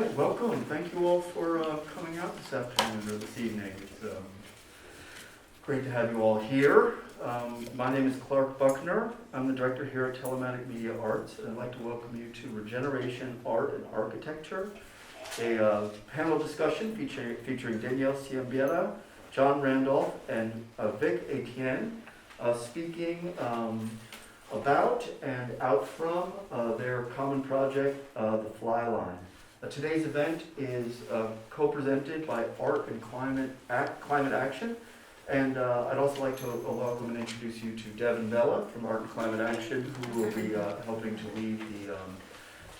right, welcome. Thank you all for coming out this afternoon or this evening. It's great to have you all here. My name is Clark Buckner. I'm the director here at Telematic Media Arts, and I'd like to welcome you to Regeneration Art and Architecture, a panel discussion featuring Danielle Siembieda, John Randolph, and Vic Etienne, speaking about and out from their common project, the Flyline. Today's event is co-presented by Art and Climate Action, and I'd also like to welcome and introduce you to Devin Bella from Art and Climate Action, who will be helping to lead the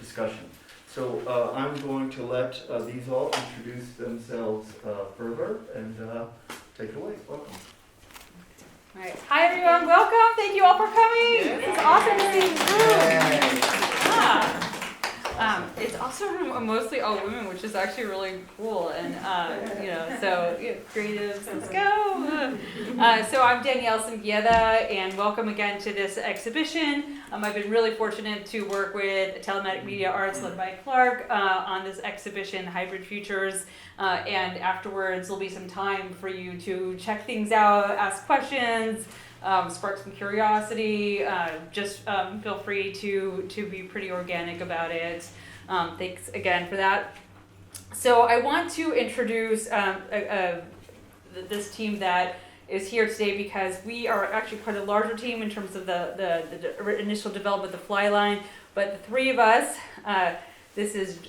discussion. So I'm going to let these all introduce themselves further, and take it away. Welcome. All right. Hi everyone, welcome. Thank you all for coming. Yeah. It's awesome to see you. It's also mostly all women, which is actually really cool. And so creatives, let's go. So I'm Danielle Siembieda, and welcome again to this exhibition. I've been really fortunate to work with Telematic Media Arts, led by Clark, on this exhibition, Hybrid Futures. And afterwards, there'll be some time for you to check things out, ask questions, spark some curiosity. Just feel free to be pretty organic about it. Thanks again for that. So I want to introduce this team that is here today because we are actually quite a larger team in terms of the initial development of the Flyline. But the three of us, this is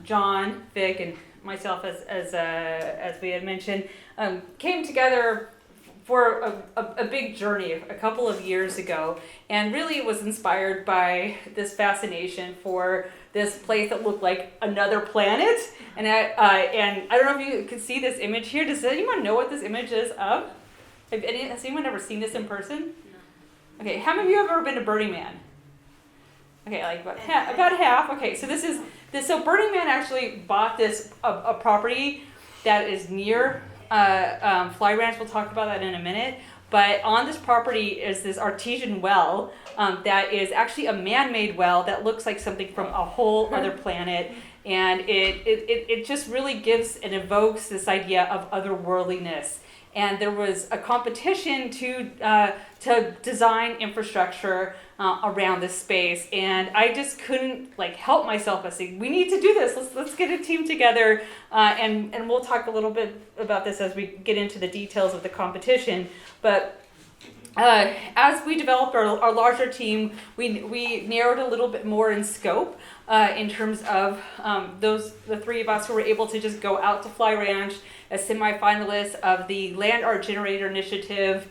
John, Vic, and myself, as we had mentioned, came together for a big journey a couple of years ago, and really was inspired by this fascination for this place that looked like another planet. And I don't know if you can see this image here. Does anyone know what this image is of? Has anyone ever seen this in person? No. Okay, how many of you have ever been to Burning Man? Okay, like about half. Okay, so this is this. So Burning Man actually bought this a property that is near Fly Ranch. We'll talk about that in a minute. But on this property is this artesian well that is actually a man-made well that looks like something from a whole other planet, and it just really gives and evokes this idea of otherworldliness. And there was a competition to design infrastructure around this space, and I just couldn't help myself but say, we need to do this. Let's get a team together, and we'll talk a little bit about this as we get into the details of the competition. But as we developed our larger team, we narrowed a little bit more in scope in terms of the three of us who were able to just go out to Fly Ranch as semifinalists of the Land Art Generator Initiative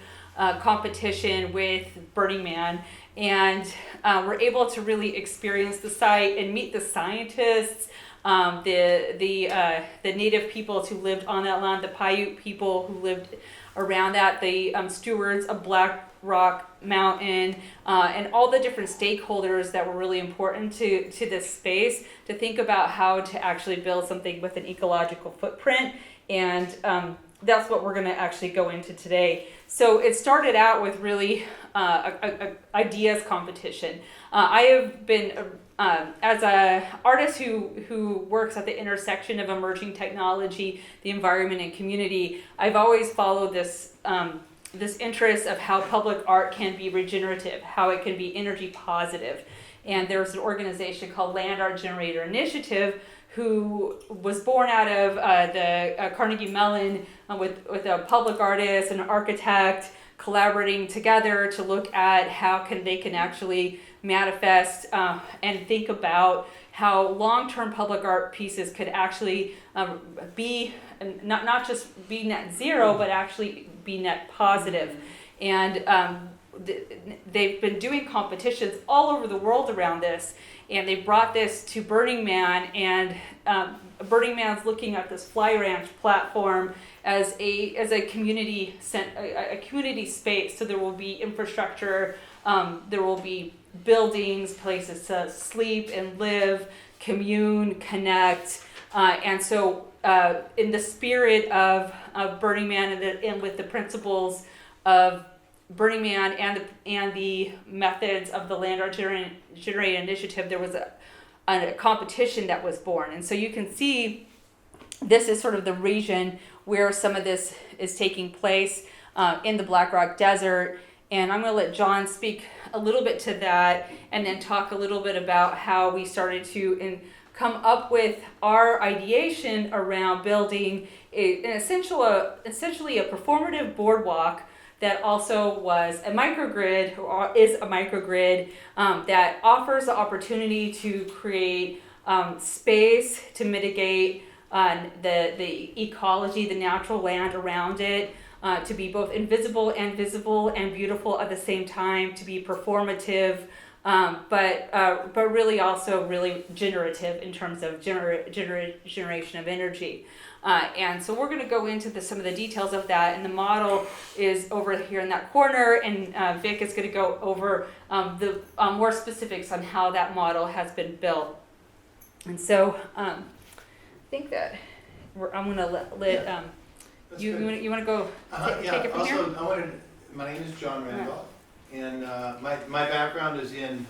competition with Burning Man, and we're able to really experience the site and meet the scientists, the native peoples who lived on that land, the Paiute people who lived around that, the stewards of Black Rock Mountain, and all the different stakeholders that were really important to this space to think about how to actually build something with an ecological footprint. And that's what we're going to actually go into today. So it started out with really a ideas competition. I have been, as an artist who works at the intersection of emerging technology, the environment, and community, I've always followed this interest of how public art can be regenerative, how it can be energy positive. And there's an organization called Land Art Generator Initiative who was born out of the Carnegie Mellon with a public artist and an architect collaborating together to look at how they can actually manifest and think about how long-term public art pieces could actually be not just be net zero, but actually be net positive. And they've been doing competitions all over the world around this, and they brought this to Burning Man, and Burning Man's looking at this Fly Ranch platform as a community space. So there will be infrastructure, there will be buildings, places to sleep and live, commune, connect, and so in the spirit of Burning Man and with the principles of Burning Man and the methods of the Land Art Generating Initiative, there was a competition that was born. And so you can see this is sort of the region where some of this is taking place in the Black Rock Desert. And I'm going to let John speak a little bit to that and then talk a little bit about how we started to come up with our ideation around building essentially a performative boardwalk that also was a microgrid, or is a microgrid, that offers the opportunity to create space to mitigate the ecology, the natural land around it, to be both invisible and visible and beautiful at the same time, to be performative, but really also really generative in terms of generation of energy. And so we're going to go into some of the details of that, and the model is over here in that corner, and Vic is going to go over the more specifics on how that model has been built. And so I think that I'm going to let you want to go take it from here? Also, my name is John Randolph, and my background is in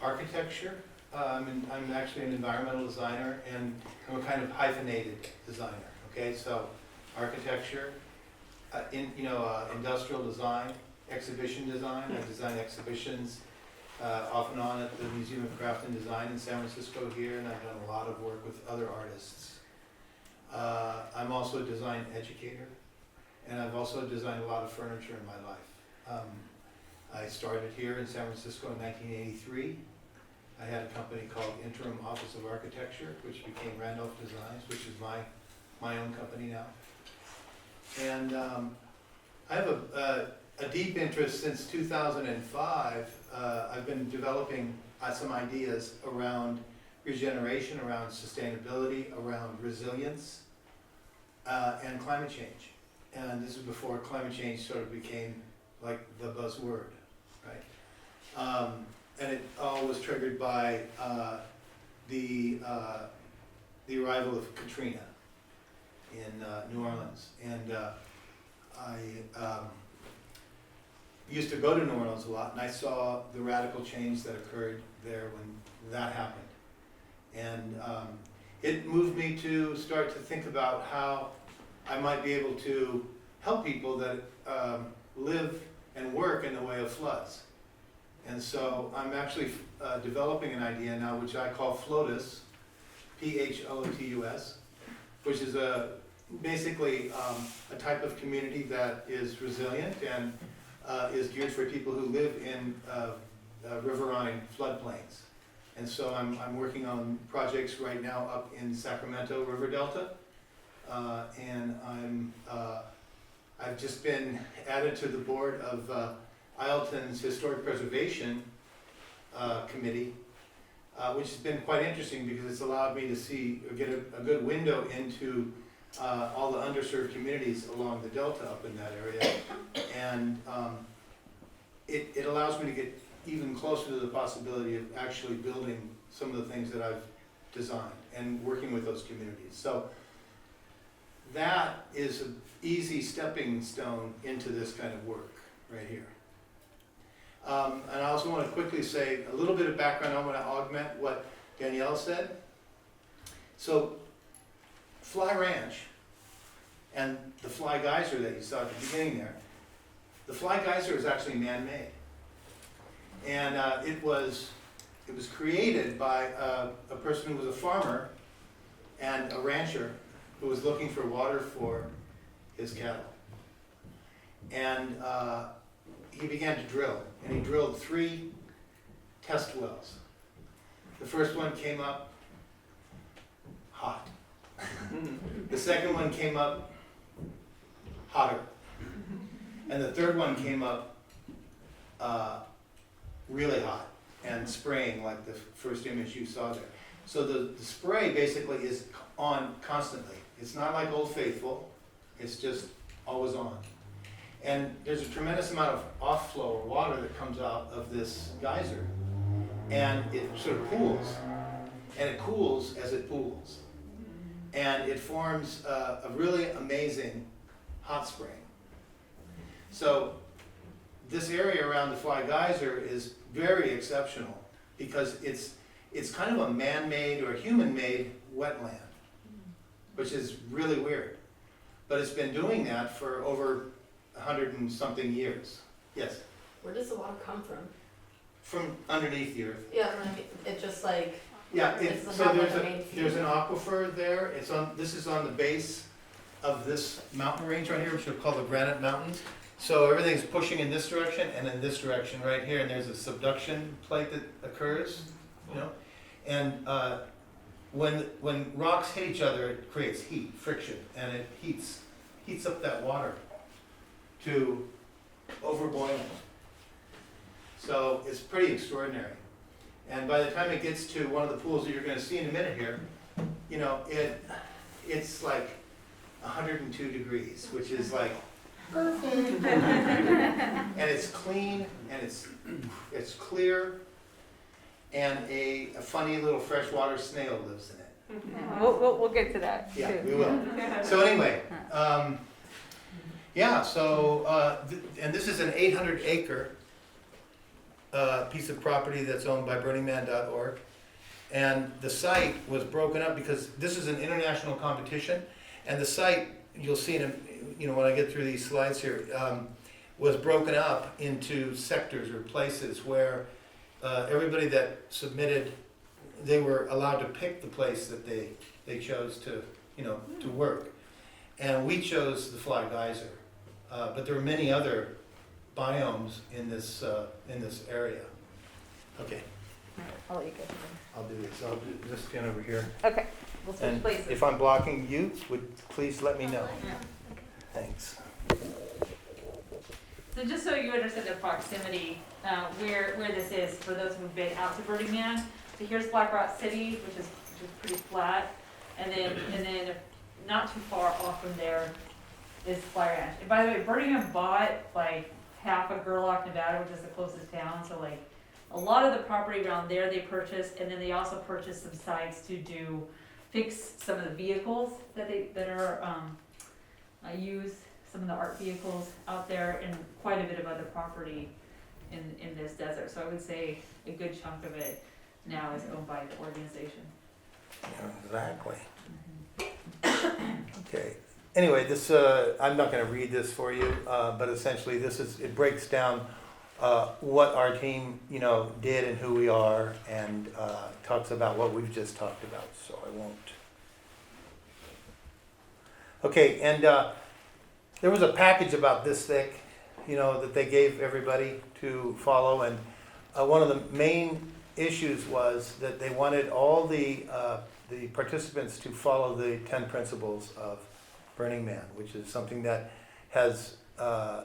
architecture. I'm actually an environmental designer, and I'm a kind of hyphenated designer. Okay, so architecture, industrial design, exhibition design. I design exhibitions off and on at the Museum of Craft and Design in San Francisco here, and I've done a lot of work with other artists. I'm also a design educator, and I've also designed a lot of furniture in my life. I started here in San Francisco in 1983. I had a company called Interim Office of Architecture, which became Randolph Designs, which is my own company now. And I have a deep interest since 2005. I've been developing some ideas around regeneration, around sustainability, around resilience, and climate change. And this is before climate change sort of became like the buzzword, right? And it all was triggered by the arrival of Katrina in New Orleans. And I used to go to New Orleans a lot, and I saw the radical change that occurred there when that happened. And it moved me to start to think about how I might be able to help people that live and work in the way of floods. And so I'm actually developing an idea now which I call FLOTUS, P-H-O-T-U-S, which is basically a type of community that is resilient and is geared for people who live in riverine floodplains. And so I'm working on projects right now up in Sacramento River Delta, and I've just been added to the board of Isleton's Historic Preservation Committee, which has been quite interesting because it's allowed me to get a good window into all the underserved communities along the Delta up in that area, and it allows me to get even closer to the possibility of actually building some of the things that I've designed and working with those communities. So that is an easy stepping stone into this kind of work right here. And I also want to quickly say a little bit of background. I want to augment what Danielle said. So Fly Ranch and the Fly Geyser that you saw at the beginning there, the Fly Geyser is actually man-made. And it was created by a person who was a farmer and a rancher who was looking for water for his cattle. And he began to drill, and he drilled 3 test wells. The first one came up hot. The second one came up hotter. And the third one came up really hot and spraying like the first image you saw there. So the spray basically is on constantly. It's not like Old Faithful, it's just always on. And there's a tremendous amount of off-flow or water that comes out of this geyser. And it sort of pools. And it cools as it pools. And it forms a really amazing hot spring. So this area around the Fly Geyser is very exceptional because it's kind of a man-made or human-made wetland, which is really weird. But it's been doing that for over 100 and something years. Yes, Where does the water come from? from underneath the earth. Yeah, I mean, it just like, Yeah, It's so not there's like a a, main there's an feed. aquifer there, this is on the base of this mountain range right here, which we call the Granite Mountains. So everything's pushing in this direction and in this direction right here, and there's a subduction plate that occurs, you know? And when rocks hit each other, it creates heat, friction, and it heats up that water to overboiling. So it's pretty extraordinary. And by the time it gets to one of the pools that you're gonna see in a minute here, you know, it's like 102 degrees, which is like perfect. And it's clean, and it's clear, and a funny little freshwater snail lives in it. We'll get to that Yeah, too. we will. So anyway, yeah, so, and this is an 800-acre piece of property that's owned by BurningMan.org. And the site was broken up because this is an international competition, and the site, you'll see in when I get through these slides here, was broken up into sectors or places where everybody that submitted, they were allowed to pick the place that they chose to, to work. And we chose the Fly Geyser, but there are many other biomes in this area. Okay, I'll let you go. I'll do this. I'll just stand over here. Okay, we'll switch And places. if I'm blocking you, would please let me know. Thanks. So just so you understand the proximity, where this is, for those who've been out to Burning Man, so here's Black Rock City, which is pretty flat, and then not too far off from there is Fly Ranch. And by the way, Burning Man bought like half of Gerlach, Nevada, which is the closest town, so like a lot of the property around there they purchased, and then they also purchased some sites to fix some of the vehicles that are used, some of the art vehicles out there, and quite a bit of other property in this desert. So I would say a good chunk of it now is owned by the organization. Exactly. Okay. Anyway, this I'm not going to read this for you, but essentially it breaks down what our team did and who we are, and talks about what we've just talked about. So I won't. Okay, and there was a package about this thick, that they gave everybody to follow, and one of the main issues was that they wanted all the participants to follow the 10 principles of Burning Man, which is something that has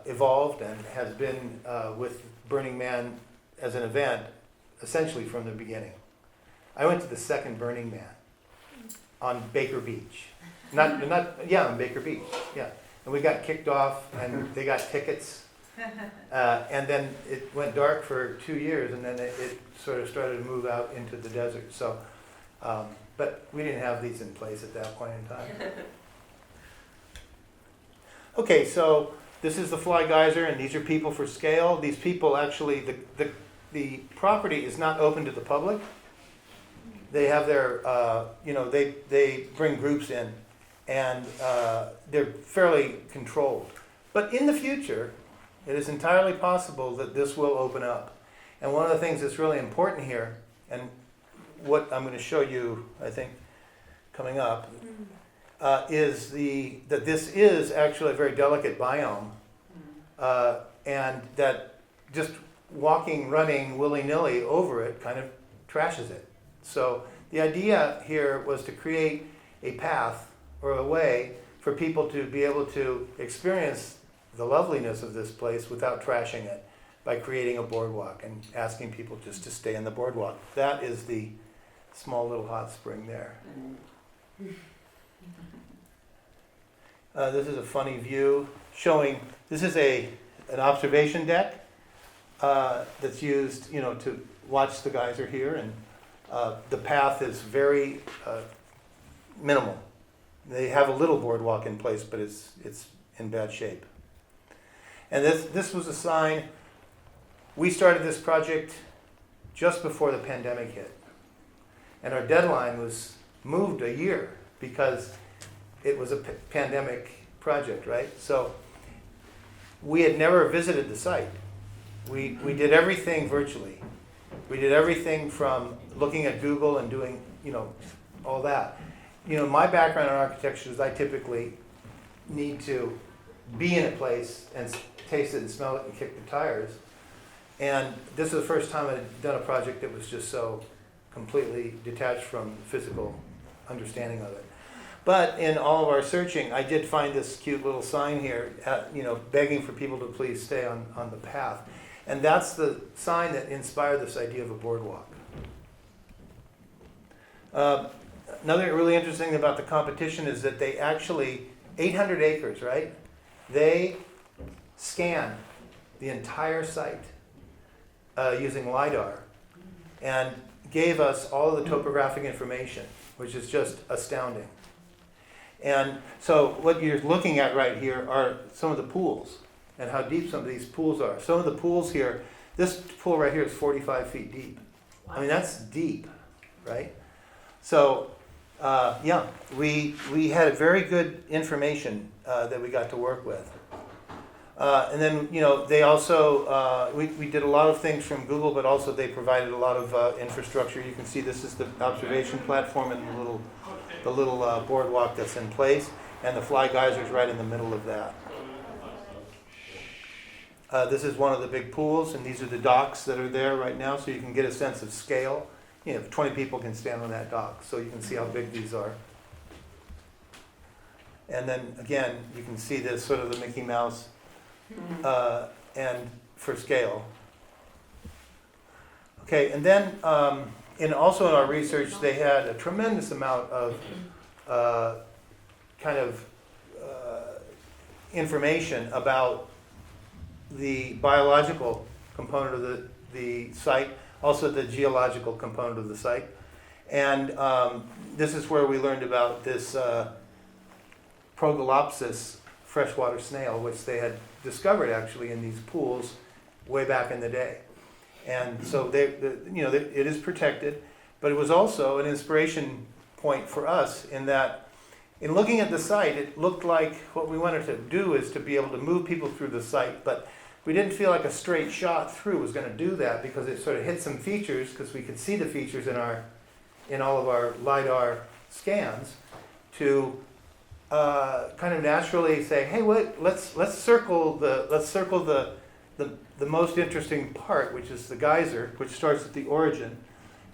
evolved and has been with Burning Man as an event essentially from the beginning. I went to the second Burning Man on Baker Beach. On Baker Beach, yeah. And we got kicked off, and they got tickets. And then it went dark for 2 years, and then it sort of started to move out into the desert. So, but we didn't have these in place at that point in time. Okay, so this is the Fly Geyser, and these are people for scale. These people actually, the property is not open to the public. They have their, they bring groups in, and they're fairly controlled. But in the future, it is entirely possible that this will open up. And one of the things that's really important here, and what I'm going to show you, I think, coming up, is that this is actually a very delicate biome, and that just walking, running willy-nilly over it kind of trashes it. So the idea here was to create a path or a way for people to be able to experience the loveliness of this place without trashing it by creating a boardwalk and asking people just to stay in the boardwalk. That is the small little hot spring there. This is a funny view showing, this is an observation deck that's used, to watch the geyser here, and the path is very minimal. They have a little boardwalk in place, but it's in bad shape. And this was a sign. We started this project just before the pandemic hit. And our deadline was moved a year because it was a pandemic project, right? So we had never visited the site. We did everything virtually. We did everything from looking at Google and doing, all that. My background in architecture is I typically need to be in a place and taste it and smell it and kick the tires. And this is the first time I'd done a project that was just so completely detached from physical understanding of it. But in all of our searching, I did find this cute little sign here, begging for people to please stay on the path. And that's the sign that inspired this idea of a boardwalk. Another really interesting thing about the competition is that they actually, 800 acres, right? They scanned the entire site using LiDAR and gave us all of the topographic information, which is just astounding. And so what you're looking at right here are some of the pools and how deep some of these pools are. Some of the pools here, this pool right here is 45 feet deep. I mean, that's deep, right? So, we had very good information that we got to work with. And then, they also, we did a lot of things from Google, but also they provided a lot of infrastructure. You can see this is the observation platform and the little boardwalk that's in place, and the Fly Geyser is right in the middle of that. This is one of the big pools, and these are the docks that are there right now, so you can get a sense of scale. 20 people can stand on that dock, so you can see how big these are. And then again, you can see this sort of the Mickey Mouse, and for scale. Okay, and then also in our research, they had a tremendous amount of information about the biological component of the site, also the geological component of the site. And this is where we learned about this Progolopsis freshwater snail, which they had discovered actually in these pools way back in the day. And so it is protected, but it was also an inspiration point for us in that in looking at the site, it looked like what we wanted to do is to be able to move people through the site, but we didn't feel like a straight shot through was going to do that because it sort of hit some features because we could see the features in all of our LiDAR scans to kind of naturally say, hey, let's circle the most interesting part, which is the geyser, which starts at the origin,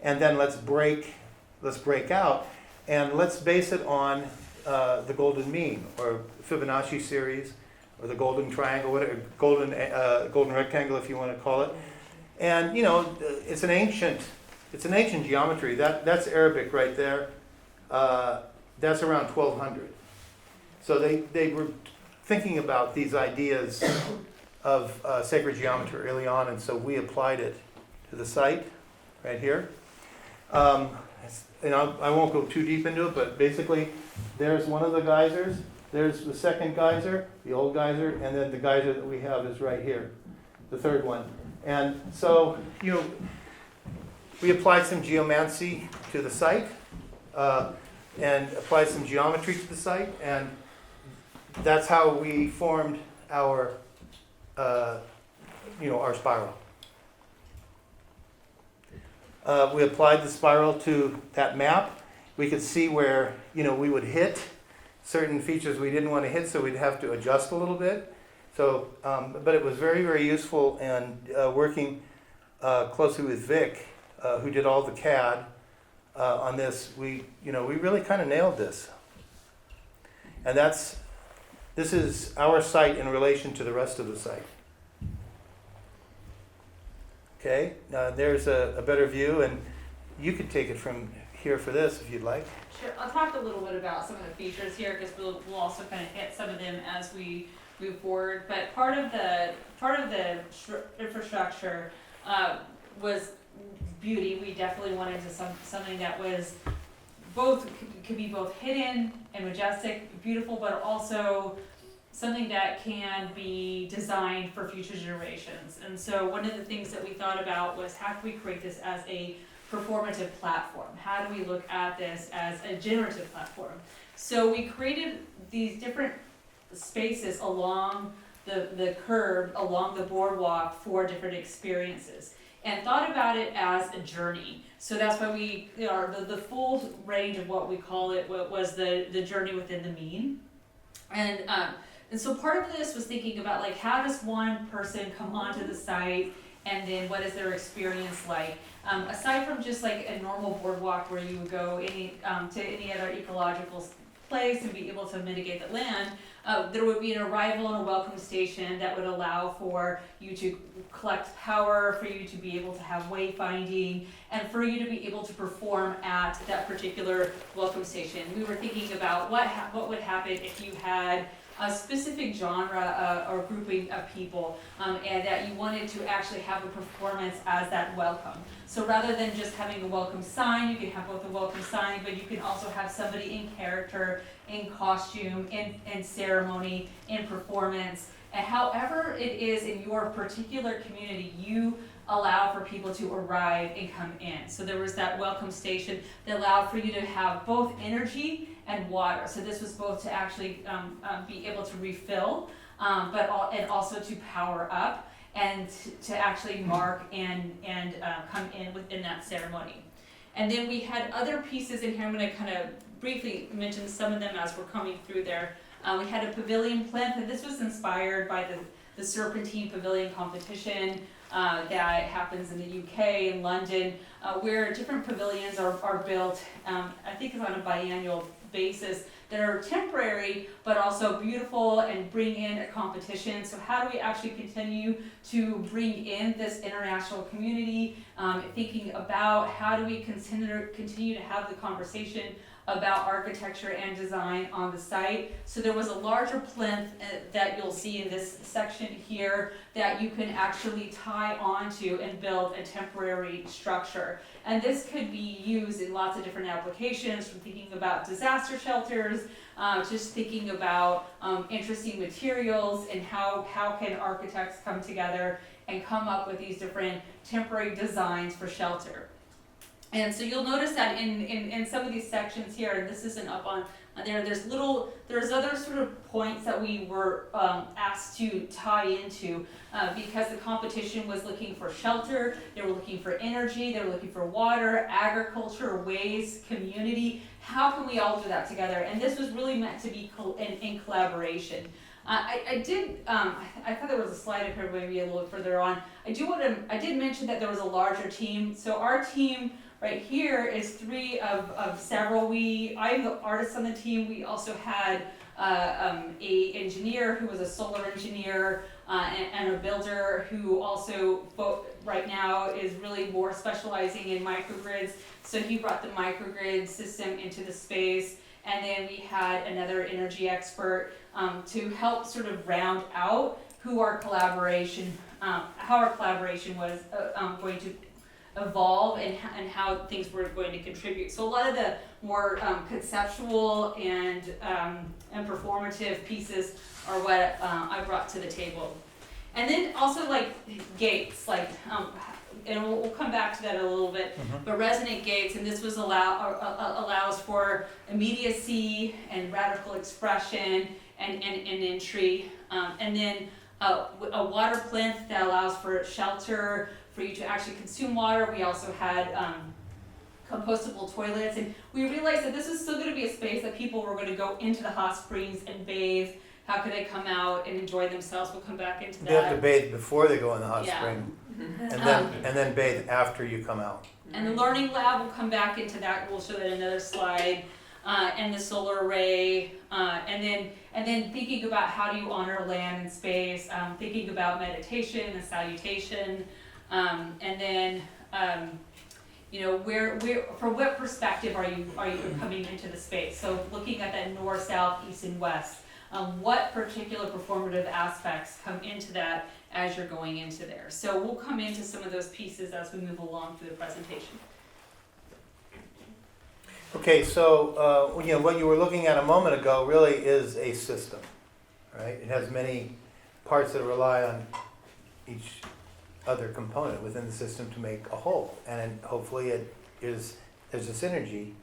and then let's break out and let's base it on the golden mean or Fibonacci series or the golden triangle, whatever, golden rectangle if you want to call it. And it's an ancient geometry. That's Arabic right there. That's around 1200. So they were thinking about these ideas of sacred geometry early on, and so we applied it to the site right here. I won't go too deep into it, but basically there's one of the geysers. There's the second geyser, the old geyser, and then the geyser that we have is right here, the third one. And so, we applied some geomancy to the site and applied some geometry to the site, and that's how we formed our spiral. We applied the spiral to that map. We could see where, we would hit certain features we didn't want to hit, so we'd have to adjust a little bit. So, but it was very, very useful, and working closely with Vic, who did all the CAD on this, we really kind of nailed this. And this is our site in relation to the rest of the site. Okay, there's a better view, and you could take it from here for this if you'd like. Sure, I'll talk a little bit about some of the features here because we'll also kind of hit some of them as we move forward. But part of the infrastructure was beauty. We definitely wanted something that was could be both hidden and majestic, beautiful, but also something that can be designed for future generations. And so one of the things that we thought about was how can we create this as a performative platform? How do we look at this as a generative platform? So we created these different spaces along the curb, along the boardwalk for different experiences, and thought about it as a journey. So that's why we, the full range of what we call it was the journey within the mean. And so part of this was thinking about like, how does one person come onto the site, and then what is their experience like? Aside from just like a normal boardwalk where you would go to any other ecological place and be able to mitigate the land, there would be an arrival and a welcome station that would allow for you to collect power, for you to be able to have wayfinding, and for you to be able to perform at that particular welcome station. We were thinking about what would happen if you had a specific genre or grouping of people, and that you wanted to actually have a performance as that welcome. So rather than just having a welcome sign, you can have both a welcome sign, but you can also have somebody in character, in costume, in ceremony, in performance. And however it is in your particular community, you allow for people to arrive and come in. So there was that welcome station that allowed for you to have both energy and water. So this was both to actually be able to refill, and also to power up, and to actually mark and come in within that ceremony. And then we had other pieces in here. I'm going to kind of briefly mention some of them as we're coming through there. We had a pavilion plinth, and this was inspired by the Serpentine Pavilion competition that happens in the UK and London, where different pavilions are built, I think it's on a biannual basis, that are temporary but also beautiful and bring in a competition. So how do we actually continue to bring in this international community, thinking about how do we continue to have the conversation about architecture and design on the site. So there was a larger plinth that you'll see in this section here that you can actually tie onto and build a temporary structure. And this could be used in lots of different applications, from thinking about disaster shelters, just thinking about interesting materials, and how can architects come together and come up with these different temporary designs for shelter. And so you'll notice that in some of these sections here, and this isn't up on there, there's other sort of points that we were asked to tie into, because the competition was looking for shelter, they were looking for energy, they were looking for water, agriculture, waste, community. How can we all do that together? And this was really meant to be in collaboration. I thought there was a slide up here, maybe a little further on. I did mention that there was a larger team. So our team right here is three of several. I'm the artist on the team. We also had a engineer who was a solar engineer, and a builder who also right now is really more specializing in microgrids. So he brought the microgrid system into the space. And then we had another energy expert to help sort of round out how our collaboration was going to evolve, and how things were going to contribute. So a lot of the more conceptual and performative pieces are what I brought to the table. And then also like gates, and we'll come back to that a little bit, but resonant gates, and this was allows for immediacy and radical expression and entry, and then a water plinth that allows for shelter, for you to actually consume water. We also had compostable toilets, and we realized that this is still going to be a space that people were going to go into the hot springs and bathe. How could they come out and enjoy themselves? We'll come back into that. They have to bathe before they go in the hot Yeah. spring, and then bathe after you come out. And the learning lab will come back into that. We'll show that in another slide. And the solar array, and then thinking about how do you honor land and space, thinking about meditation and salutation, and then where from what perspective are you coming into the space? So looking at that north, south, east, and west, what particular performative aspects come into that as you're going into there? So we'll come into some of those pieces as we move along through the presentation. Okay, so what you were looking at a moment ago really is a system, right? It has many parts that rely on each other component within the system to make a whole. And hopefully there's a synergy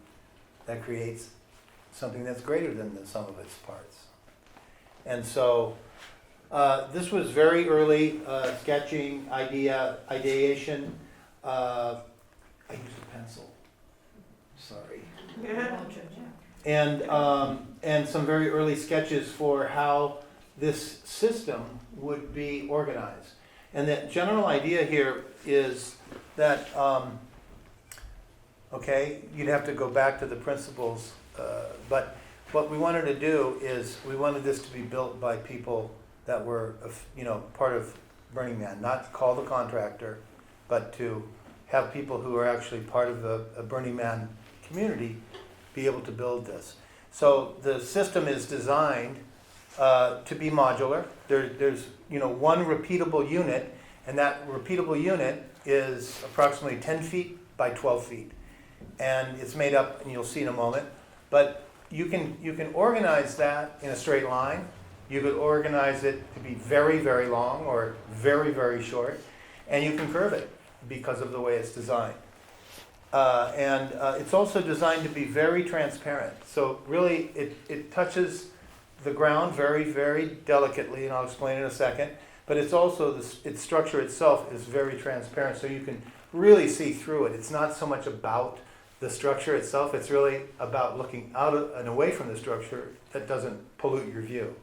that creates something that's greater than the sum of its parts. And so this was very early sketching, ideation. I used a pencil. Sorry. And some very early sketches for how this system would be organized. And the general idea here is that, okay, you'd have to go back to the principles, but what we wanted to do is we wanted this to be built by people that were, part of Burning Man, not call the contractor, but to have people who are actually part of a Burning Man community be able to build this. So the system is designed to be modular. There's one repeatable unit, and that repeatable unit is approximately 10 feet by 12 feet. And it's made up, and you'll see in a moment, but you can organize that in a straight line. You could organize it to be very, very long or very, very short, and you can curve it because of the way it's designed. And it's also designed to be very transparent. So really, it touches the ground very, very delicately, and I'll explain in a second. But it's also, its structure itself is very transparent, so you can really see through it. It's not so much about the structure itself, it's really about looking out and away from the structure that doesn't pollute your view.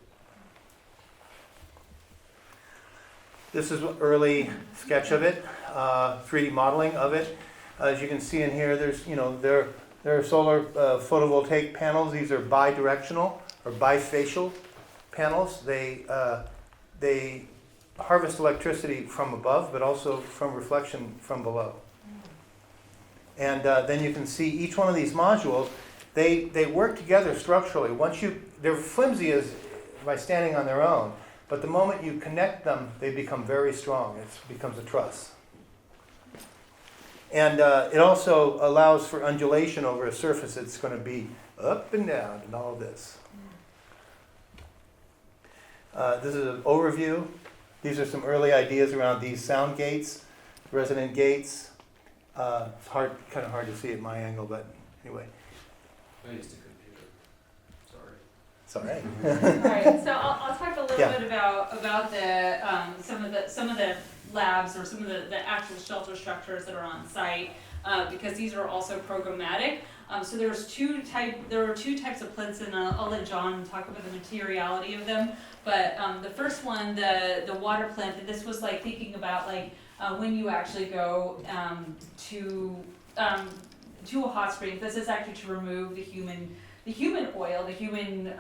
This is an early sketch of it, 3D modeling of it. As you can see in here, there are solar photovoltaic panels. These are bidirectional or bifacial panels. They harvest electricity from above, but also from reflection from below. And then you can see each one of these modules. They work together structurally. They're flimsy as by standing on their own, but the moment you connect them, they become very strong. It becomes a truss. And it also allows for undulation over a surface that's going to be up and down and all of this. This is an overview. These are some early ideas around these sound gates, resonant gates. It's kind of hard to see at my angle, but anyway. I used a computer. Sorry. It's all right. All right, so I'll talk a little Yeah. bit about the some of the labs or some of the actual shelter structures that are on site, because these are also programmatic. So there are two types of plinths, and I'll let John talk about the materiality of them. But the first one, the water plinth, and this was like thinking about when you actually go to a hot spring. This is actually to remove the human oil, the human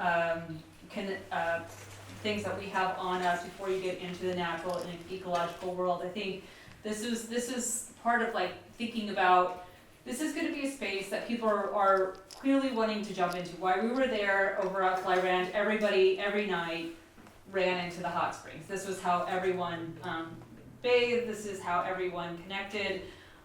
things that we have on us before you get into the natural and ecological world. I think this is part of thinking about, this is going to be a space that people are clearly wanting to jump into. While we were there over at Flyline, everybody every night ran into the hot springs. This was how everyone bathed. This is how everyone connected.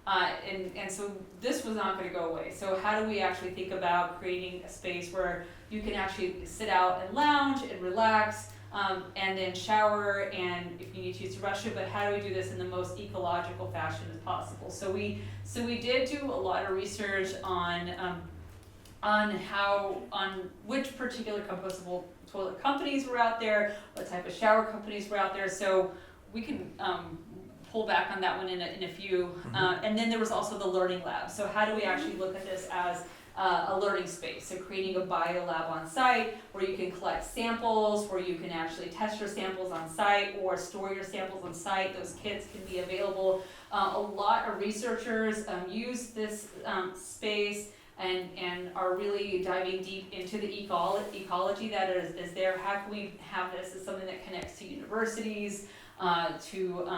And so this was not going to go away. So how do we actually think about creating a space where you can actually sit out and lounge and relax, and then shower, and if you need to use the restroom, but how do we do this in the most ecological fashion as possible? So we did do a lot of research on which particular compostable toilet companies were out there, what type of shower companies were out there. So we can pull back on that one in a few. And then there was also the learning lab. So how do we actually look at this as a learning space? So creating a bio lab on site where you can collect samples, where you can actually test your samples on site or store your samples on site. Those kits can be available. A lot of researchers use this space and are really diving deep into the ecology that is there. How can we have this as something that connects to universities, to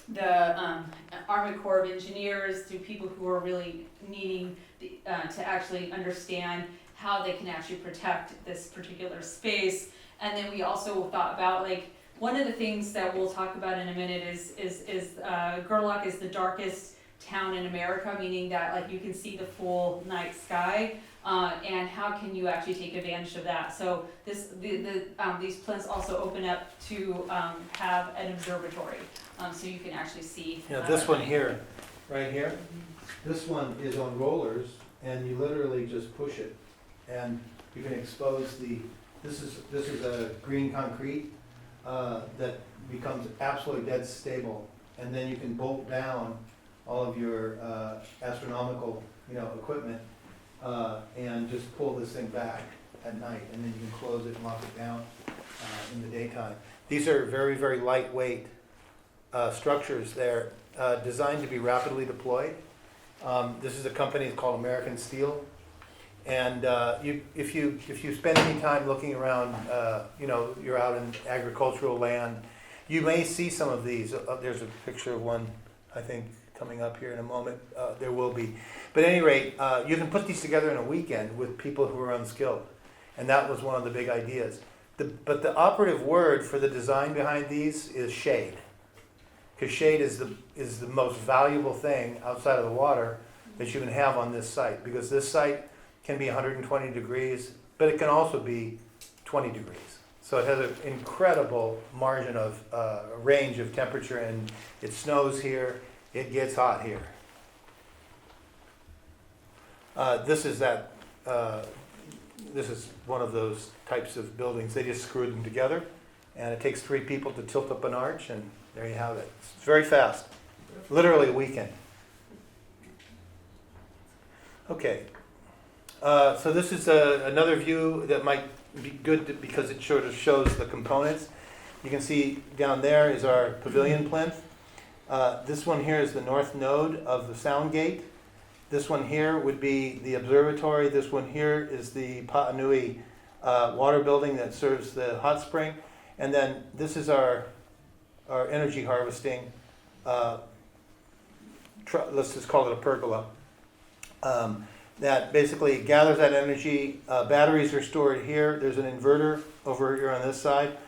the Army Corps of Engineers, to people who are really needing to actually understand how they can actually protect this particular space. And then we also thought about one of the things that we'll talk about in a minute is Gerlach is the darkest town in America, meaning that like you can see the full night sky, and how can you actually take advantage of that? So these plinths also open up to have an observatory, so you can actually see. This one here, right here, this one is on rollers, and you literally just push it, and you can expose this is a green concrete that becomes absolutely dead stable, and then you can bolt down all of your astronomical, equipment, and just pull this thing back at night, and then you can close it and lock it down in the daytime. These are very, very lightweight structures. They're designed to be rapidly deployed. This is a company called American Steel, and if you spend any time looking around, you're out in agricultural land, you may see some of these. There's a picture of one, I think, coming up here in a moment. There will be. But at any rate, you can put these together in a weekend with people who are unskilled. And that was one of the big ideas. But the operative word for the design behind these is shade. Because shade is the most valuable thing outside of the water that you can have on this site. Because this site can be 120 degrees, but it can also be 20 degrees. So it has an incredible margin of range of temperature, and it snows here. It gets hot here. This is one of those types of buildings. They just screwed them together, and it takes 3 people to tilt up an arch, and there you have it. It's very fast, literally a weekend. Okay, so this is another view that might be good because it sort of shows the components. You can see down there is our pavilion plinth. This one here is the north node of the sound gate. This one here would be the observatory. This one here is the Paanui water building that serves the hot spring. And then this is our energy harvesting, let's just call it a pergola, that basically gathers that energy. Batteries are stored here. There's an inverter over here on this side,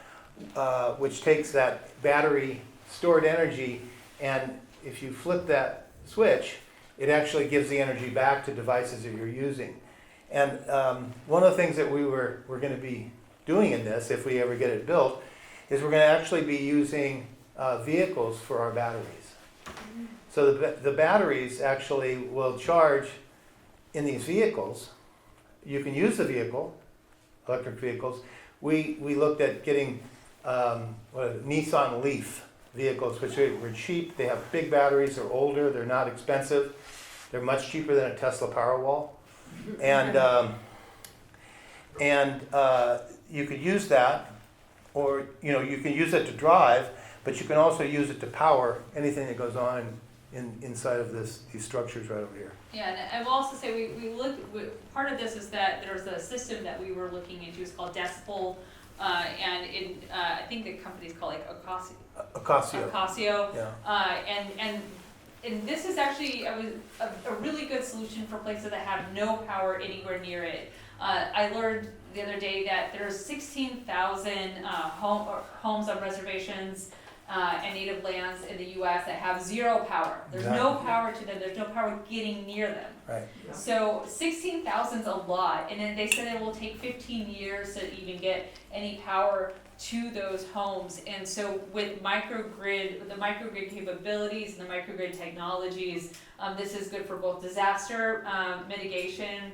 which takes that battery stored energy, and if you flip that switch, it actually gives the energy back to devices that you're using. And one of the things that we're going to be doing in this, if we ever get it built, is we're going to actually be using vehicles for our batteries. So the batteries actually will charge in these vehicles. You can use the vehicle, electric vehicles. We looked at getting Nissan Leaf vehicles, which were cheap. They have big batteries. They're older. They're not expensive. They're much cheaper than a Tesla Powerwall. And you could use that, or you can use it to drive, but you can also use it to power anything that goes on inside of these structures right over here. Yeah, and I will also say part of this is that there's a system that we were looking into. It's called Decibel, and I think the company's called like Ocasio. Yeah. And this is actually a really good solution for places that have no power anywhere near it. I learned the other day that there's 16,000 homes on reservations and native lands in the U.S. that have zero power. There's no power to them. There's no power getting near them. Right. So 16,000 is a lot, and then they said it will take 15 years to even get any power to those homes. And so with the microgrid capabilities and the microgrid technologies, this is good for both disaster mitigation,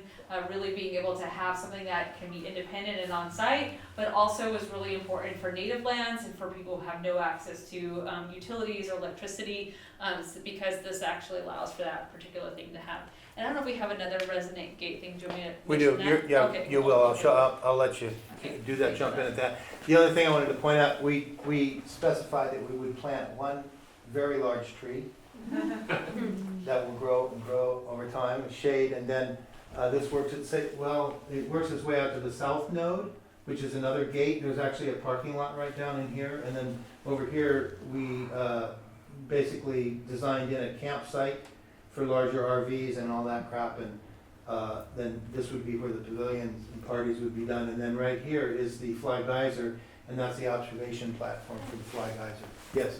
really being able to have something that can be independent and on site, but also is really important for native lands and for people who have no access to utilities or electricity, because this actually allows for that particular thing to happen. And I don't know if we have another resonant gate thing. Do you want me to We do. mention that? Okay, You cool. will. I'll let you do that. Jump in at that. The other thing I wanted to point out, we specified that we would plant one very large tree that will grow and grow over time, shade, and then this works it works its way out to the south node, which is another gate. There's actually a parking lot right down in here, and then over here we basically designed in a campsite for larger RVs and all that crap, and then this would be where the pavilions and parties would be done. And then right here is the Fly Geyser, and that's the observation platform for the Fly Geyser. Yes?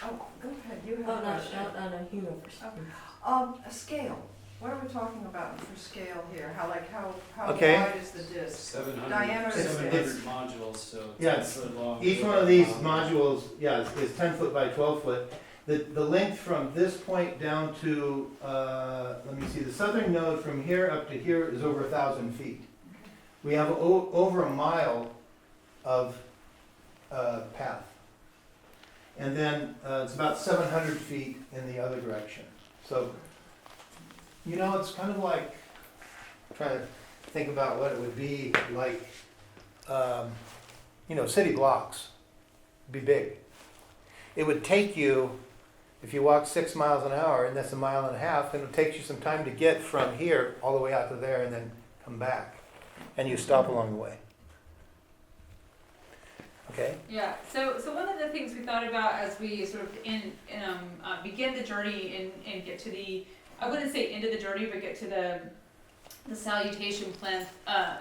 Oh, go ahead, you Oh, have a question. no, you go first. A scale, what are we talking about for scale here? How Okay. wide is the disc? 700, Diameter is 700 it's- modules, so Yeah, 10 foot long. Each one of these modules, yeah, is 10 foot by 12 foot. The length from this point down to, let me see, the southern node from here up to here is over 1,000 feet. We have over a mile of path. And then it's about 700 feet in the other direction. So, you know, it's kind of like, trying to think about what it would be like, you know, city blocks. Be big. It would take you, if you walk 6 miles an hour, and that's 1.5 miles, then it takes you some time to get from here all the way out to there and then come back. And you stop along the way. Okay? Yeah, so one of the things we thought about as we sort of begin the journey and get to the, I wouldn't say end of the journey, but get to the salutation plinth,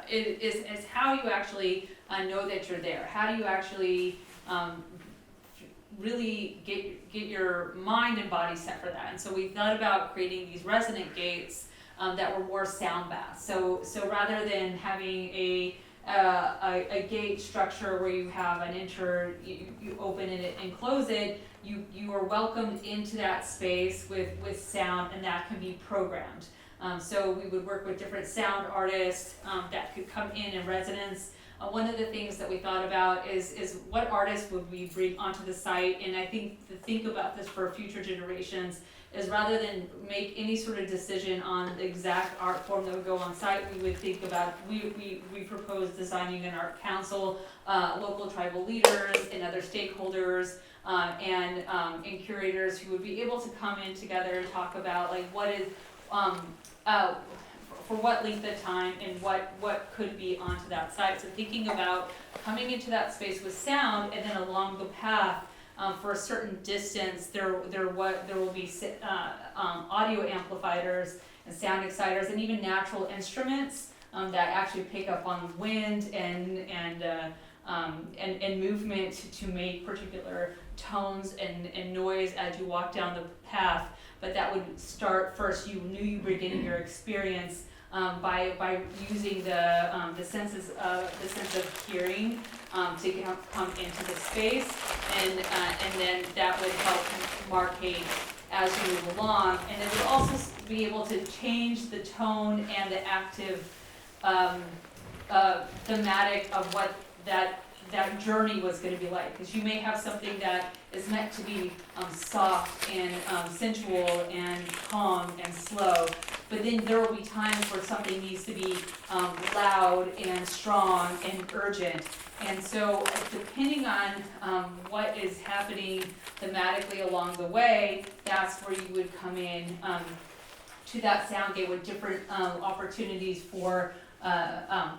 is how you actually know that you're there. How do you actually really get your mind and body set for that? And so we thought about creating these resonant gates that were more sound baths. So rather than having a gate structure where you have an you open it and close it, you are welcomed into that space with sound, and that can be programmed. So we would work with different sound artists that could come in resonance. One of the things that we thought about is what artists would we bring onto the site, and I think to think about this for future generations is rather than make any sort of decision on the exact art form that would go on site, we would think about, we propose designing an art council, local tribal leaders and other stakeholders, and curators who would be able to come in together and talk about like what is, for what length of time and what could be onto that site. So thinking about coming into that space with sound, and then along the path, for a certain distance, there will be audio amplifiers and sound exciters, and even natural instruments that actually pick up on wind and movement to make particular tones and noise as you walk down the path. But that would start first. You knew you were getting your experience by using the sense of hearing to come into the space, and then that would help markate as you move along, and it would also be able to change the tone and the active thematic of what that journey was going to be like, because you may have something that is meant to be soft and sensual and calm and slow, but then there will be times where something needs to be loud and strong and urgent. And so depending on what is happening thematically along the way, that's where you would come in to that sound gate with different opportunities for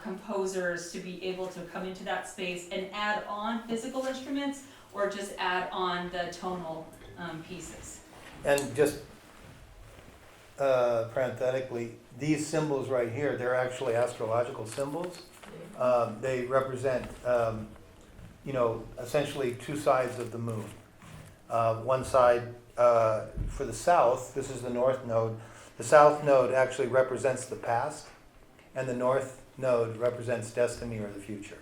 composers to be able to come into that space and add on physical instruments or just add on the tonal pieces. And just parenthetically, these symbols right here, they're actually astrological symbols. They represent, essentially two sides of the moon. One side for the south, this is the north node. The south node actually represents the past, and the north node represents destiny or the future.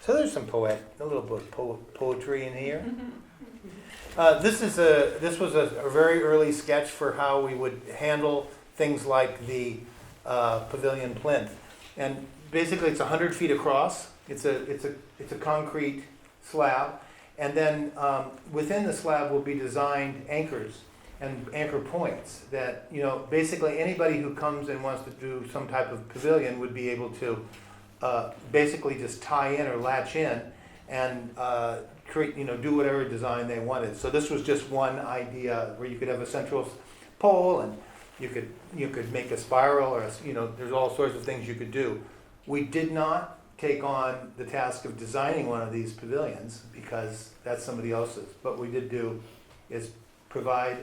So there's some a little bit of poetry in here. This was a very early sketch for how we would handle things like the pavilion plinth, and basically it's 100 feet across. It's a concrete slab, and then within the slab will be designed anchors and anchor points that, basically anybody who comes and wants to do some type of pavilion would be able to basically just tie in or latch in and create, do whatever design they wanted. So this was just one idea where you could have a central pole, and you could make a spiral, or there's all sorts of things you could do. We did not take on the task of designing one of these pavilions because that's somebody else's. What we did do is provide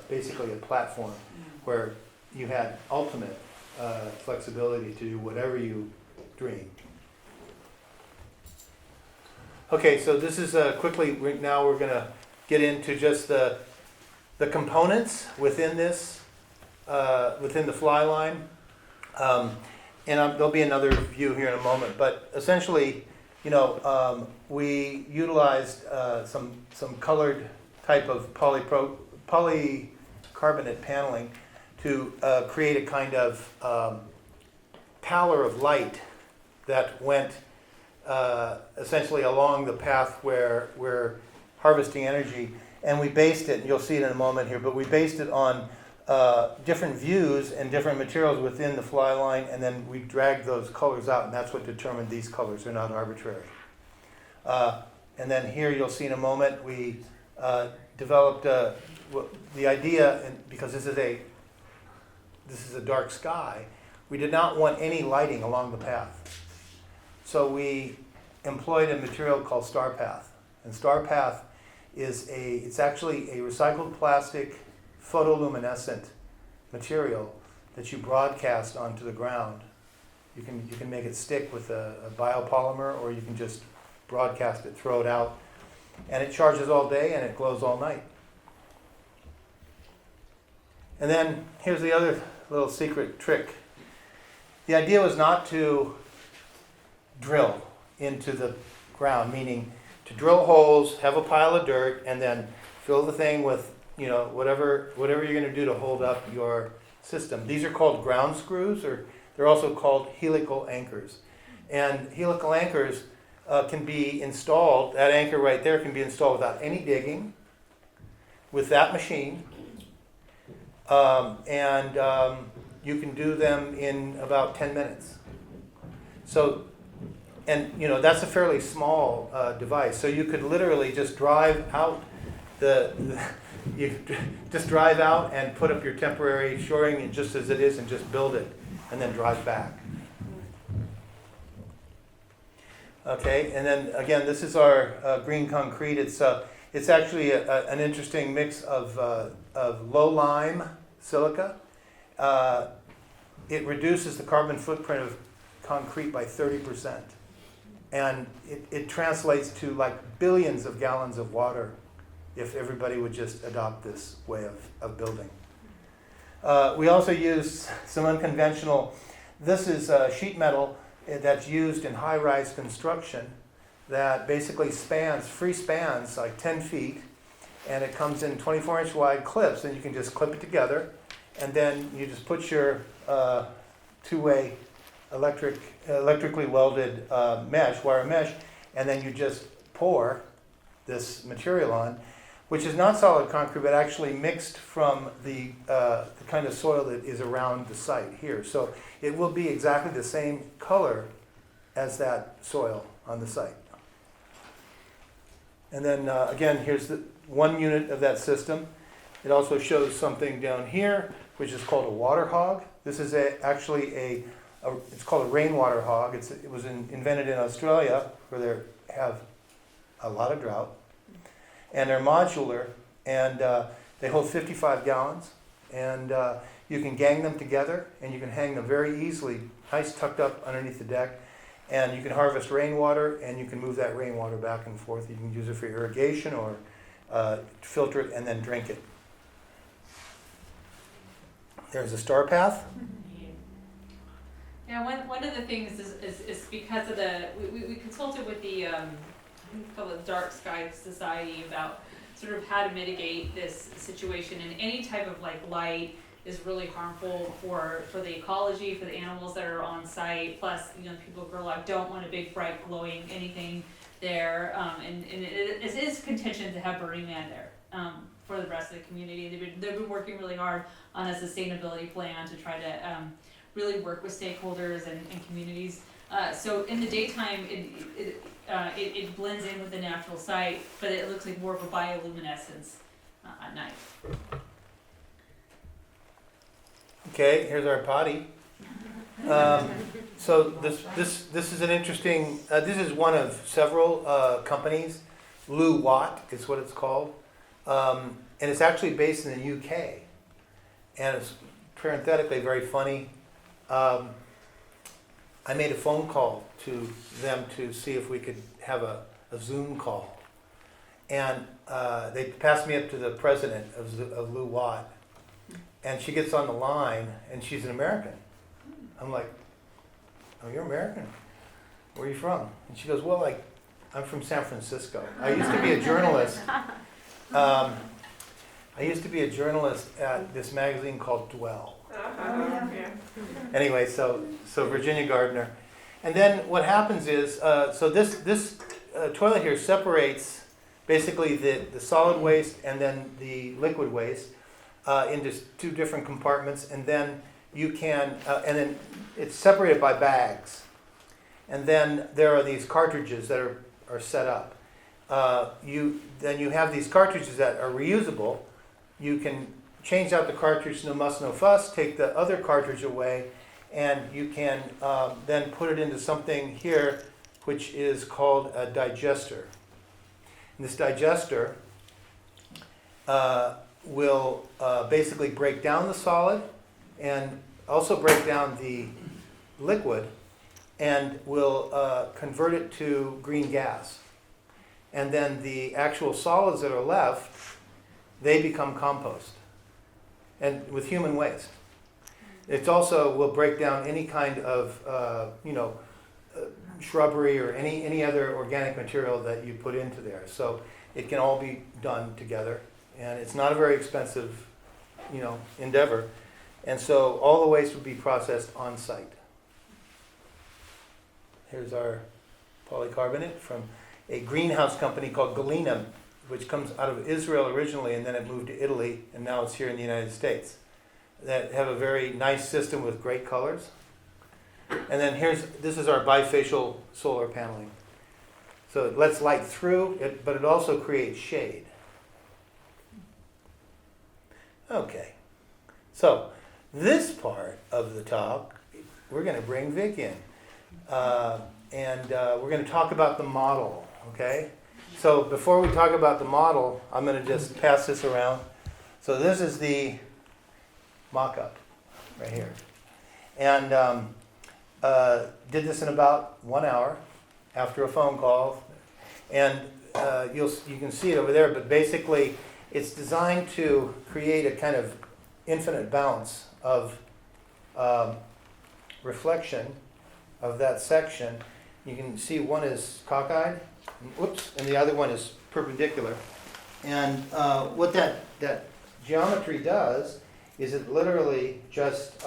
basically a platform where you had ultimate flexibility to do whatever you dream. Okay, so this is quickly, now we're gonna get into just the components within this, within the Flyline. There'll be another view here in a moment, but essentially, we utilized some colored type of polycarbonate paneling to create a kind of pallor of light that went essentially along the path where we're harvesting energy. And we based it, and you'll see it in a moment here, but we based it on different views and different materials within the Flyline, and then we dragged those colors out, and that's what determined these colors. They're not arbitrary. And then here you'll see in a moment, we developed the idea, and because this is a dark sky, we did not want any lighting along the path. So we employed a material called Star Path. And Star Path it's actually a recycled plastic photoluminescent material that you broadcast onto the ground. You can make it stick with a biopolymer, or you can just broadcast it, throw it out, and it charges all day and it glows all night. And then here's the other little secret trick. The idea was not to drill into the ground, meaning to drill holes, have a pile of dirt, and then fill the thing with whatever you're going to do to hold up your system. These are called ground screws, or they're also called helical anchors. And helical anchors can be installed, that anchor right there can be installed without any digging, with that machine, and you can do them in about 10 minutes. So, and that's a fairly small device, so you could literally just drive out you just drive out and put up your temporary shoring just as it is and just build it and then drive back. Okay, and then again, this is our green concrete. It's actually an interesting mix of low lime silica. It reduces the carbon footprint of concrete by 30%. And it translates to like billions of gallons of water if everybody would just adopt this way of building. We also use some unconventional, this is sheet metal that's used in high-rise construction that basically free spans like 10 feet, and it comes in 24-inch wide clips, and you can just clip it together, and then you just put your two-way electrically welded wire mesh, and then you just pour this material on, which is not solid concrete, but actually mixed from the kind of soil that is around the site here. So it will be exactly the same color as that soil on the site. And then again, here's the one unit of that system. It also shows something down here, which is called a water hog. This is it's called a rainwater hog. It was invented in Australia, where they have a lot of drought. And they're modular, and they hold 55 gallons. And you can gang them together, and you can hang them very easily, nice tucked up underneath the deck. And you can harvest rainwater, and you can move that rainwater back and forth. You can use it for irrigation or filter it and then drink it. There's a Star Path. Yeah, one of the things is because of we consulted with the I think it's called the Dark Sky Society about sort of how to mitigate this situation, and any type of like light is really harmful for the ecology, for the animals that are on site. Plus, people who grow up don't want a big, bright, glowing anything there. And it is contention to have Burning Man there for the rest of the community. They've been working really hard on a sustainability plan to try to really work with stakeholders and communities. So in the daytime, it blends in with the natural site, but it looks like more of a bioluminescence at night. Okay, here's our potty. So this is an interesting. This is one of several companies. Blue Watt is what it's called, and it's actually based in the UK. And it's parenthetically very funny. I made a phone call to them to see if we could have a a Zoom call. And they passed me up to the president of Lou Watt. And she gets on the line, and she's an American. I'm like, oh, you're American? Where are you from? And she goes, well, I'm from San Francisco. I used to be a journalist. I used to be a journalist at this magazine called Dwell. Anyway, so Virginia Gardner. And then what happens is, so this toilet here separates basically the solid waste and then the liquid waste into two different compartments, and then you can, and then it's separated by bags. And then there are these cartridges that are set up. Then you have these cartridges that are reusable. You can change out the cartridge, no muss, no fuss, take the other cartridge away, and you can then put it into something here which is called a digester. And this digester will basically break down the solid and also break down the liquid and will convert it to green gas. And then the actual solids that are left, they become compost, and with human waste. It also will break down any kind of shrubbery or any other organic material that you put into there. So it can all be done together, and it's not a very expensive, endeavor. And so all the waste would be processed on site. Here's our polycarbonate from a greenhouse company called Galena, which comes out of Israel originally, and then it moved to Italy, and now it's here in the United States. That have a very nice system with great colors. And then this is our bifacial solar paneling. So it lets light through, but it also creates shade. Okay, so this part of the talk, we're going to bring Vic in. And we're going to talk about the model, okay? So before we talk about the model, I'm going to just pass this around. So this is the mock-up right here. And did this in about 1 hour after a phone call. And you can see it over there, but basically it's designed to create a kind of infinite bounce of reflection of that section. You can see one is cockeyed, and the other one is perpendicular. And what that geometry does is it literally just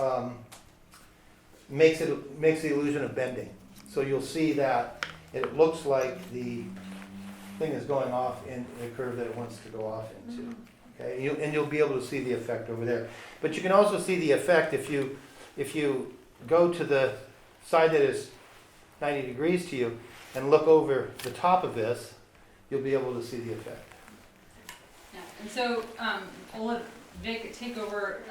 makes the illusion of bending. So you'll see that it looks like the thing is going off in the curve that it wants to go off into. Okay, and you'll be able to see the effect over there. But you can also see the effect if you go to the side that is 90 degrees to you and look over the top of this, you'll be able to see the effect. Yeah, and so I'll let Vic take over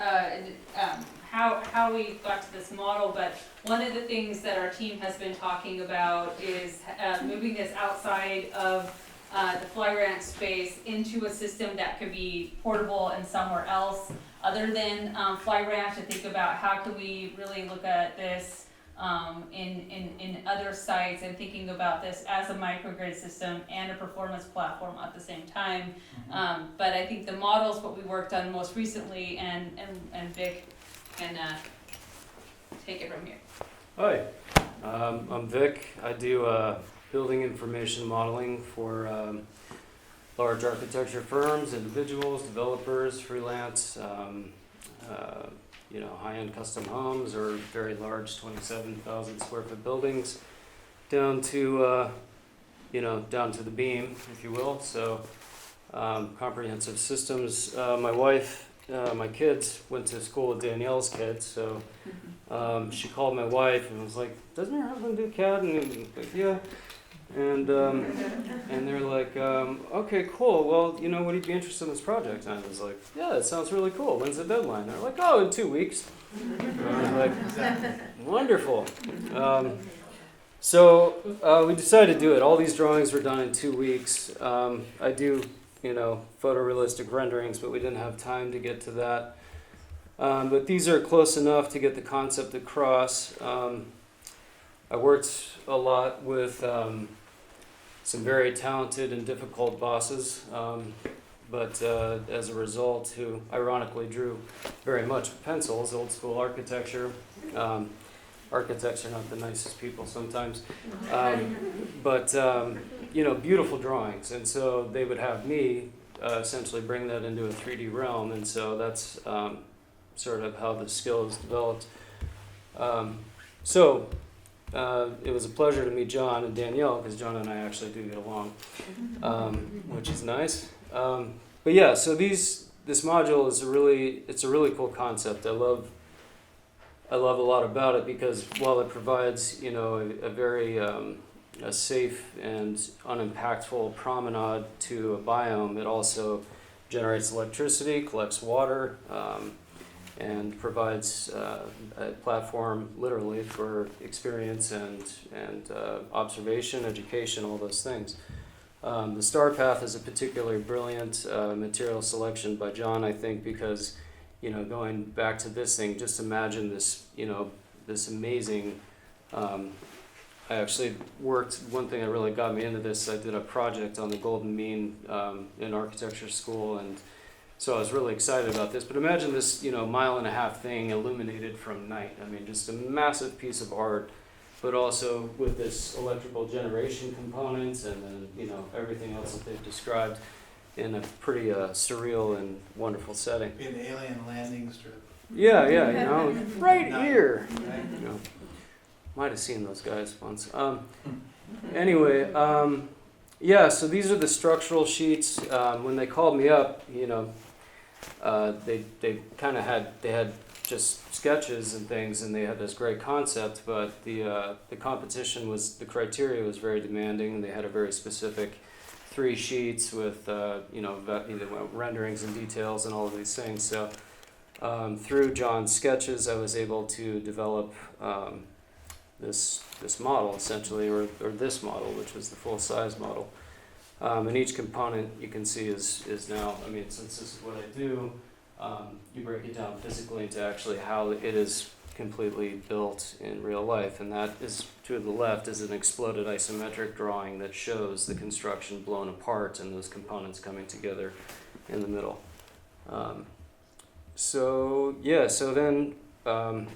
how we got to this model, but one of the things that our team has been talking about is moving this outside of the Fly Ranch space into a system that could be portable and somewhere else other than Fly Ranch, and think about how can we really look at this in other sites, and thinking about this as a microgrid system and a performance platform at the same time. But I think the model is what we worked on most recently, and Vic can take it from here. Hi, I'm Vic. I do building information modeling for large architecture firms, individuals, developers, freelance, high-end custom homes or very large 27,000 square foot buildings down to the beam, if you will. So comprehensive systems. My wife, my kids went to school with Danielle's kids, so she called my wife and was like, "Doesn't your husband do CAD?" And I was like, "Yeah." And they're like, "Okay, cool. Well, would you be interested in this project?" And I was like, "Yeah, it sounds really cool. When's the deadline?" They're like, "Oh, in 2 weeks." And I was like, "Wonderful." So we decided to do it. All these drawings were done in 2 weeks. I do, photorealistic renderings, but we didn't have time to get to that. But these are close enough to get the concept across. I worked a lot with some very talented and difficult bosses, but as a result, who ironically drew very much with pencils, old school architecture. Architects are not the nicest people sometimes, but beautiful drawings, and so they would have me essentially bring that into a 3D realm, and so that's sort of how the skill is developed. It was a pleasure to meet John and Danielle, because John and I actually do get along, which is nice. But yeah, so this module is a really cool concept. I love a lot about it, because while it provides a very a safe and unimpactful promenade to a biome, it also generates electricity, collects water, and provides a platform literally for experience and observation, education, all those things. The star path is a particularly brilliant material selection by John, I think, because going back to this thing, just imagine this, this amazing. I actually worked. One thing that really got me into this, I did a project on the golden mean in architecture school, and so I was really excited about this. But imagine this, 1.5 mile thing illuminated from night. I mean, just a massive piece of art, but also with this electrical generation components, and then everything else that they've described in a pretty surreal and wonderful setting. Be an alien landing strip. Yeah, right Night, here. right? Might have seen those guys once. Anyway, so these are the structural sheets. When they called me up, they kind of had just sketches and things, and they had this great concept, but the competition the criteria was very demanding, and they had a very specific 3 sheets with renderings and details and all of these things. So through John's sketches, I was able to develop this model essentially, or this model, which was the full size model. And each component you can see is now, since this is what I do, you break it down physically into actually how it is completely built in real life. And that is, to the left, is an exploded isometric drawing that shows the construction blown apart and those components coming together in the middle. So then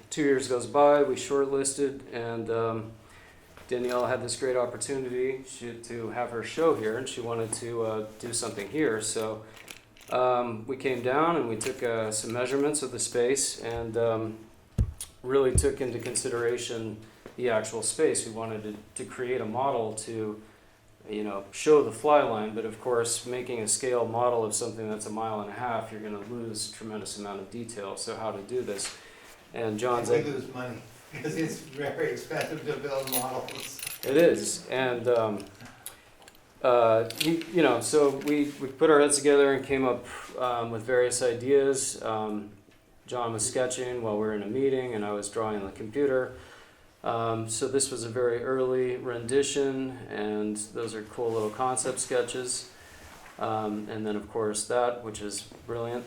2 years goes by, we shortlisted, and Danielle had this great opportunity to have her show here, and she wanted to do something here. So we came down and we took some measurements of the space, and really took into consideration the actual space. We wanted to create a model to show the Flyline, but of course, making a scale model of something that's 1.5 miles, you're going to lose a tremendous amount of detail. So how to do this? And John's We lose money, because it's very expensive to build models. It is, and so we put our heads together and came up with various ideas. John was sketching while we were in a meeting, and I was drawing on the computer. So this was a very early rendition, and those are cool little concept sketches. And then, of course, that, which is brilliant.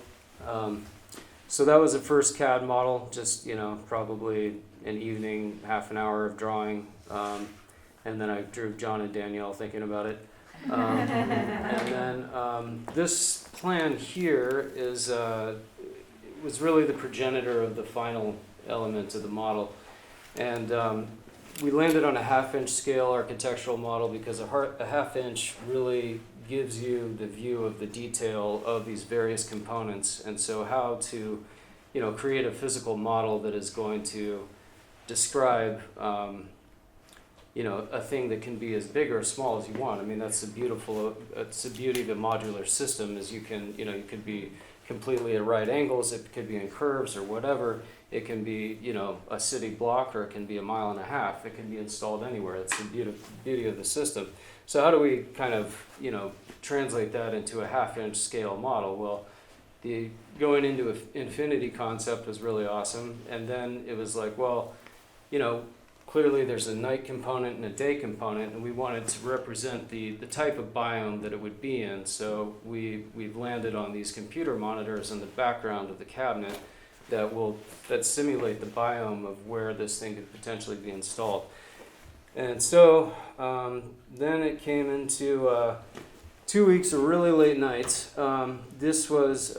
So that was the first CAD model, just, probably an evening, half an hour of drawing. And then I drew John and Danielle thinking about it. And then this plan here was really the progenitor of the final element of the model. And we landed on a 1/2-inch scale architectural model because a 1/2 really gives you the view of the detail of these various components, and so how to create a physical model that is going to describe a thing that can be as big or as small as you want. That's the beauty of a modular system, is you could be completely at right angles, it could be in curves or whatever. It can be, a city block, or it can be 1.5 miles. It can be installed anywhere. That's the beauty of the system. So how do we kind of, translate that into a 1/2-inch scale model? Well, the going into an infinity concept was really awesome. And then it was like, well, clearly there's a night component and a day component, and we wanted to represent the type of biome that it would be in. So we've landed on these computer monitors in the background of the cabinet that simulate the biome of where this thing could potentially be installed. And so then it came into 2 weeks of really late nights. This was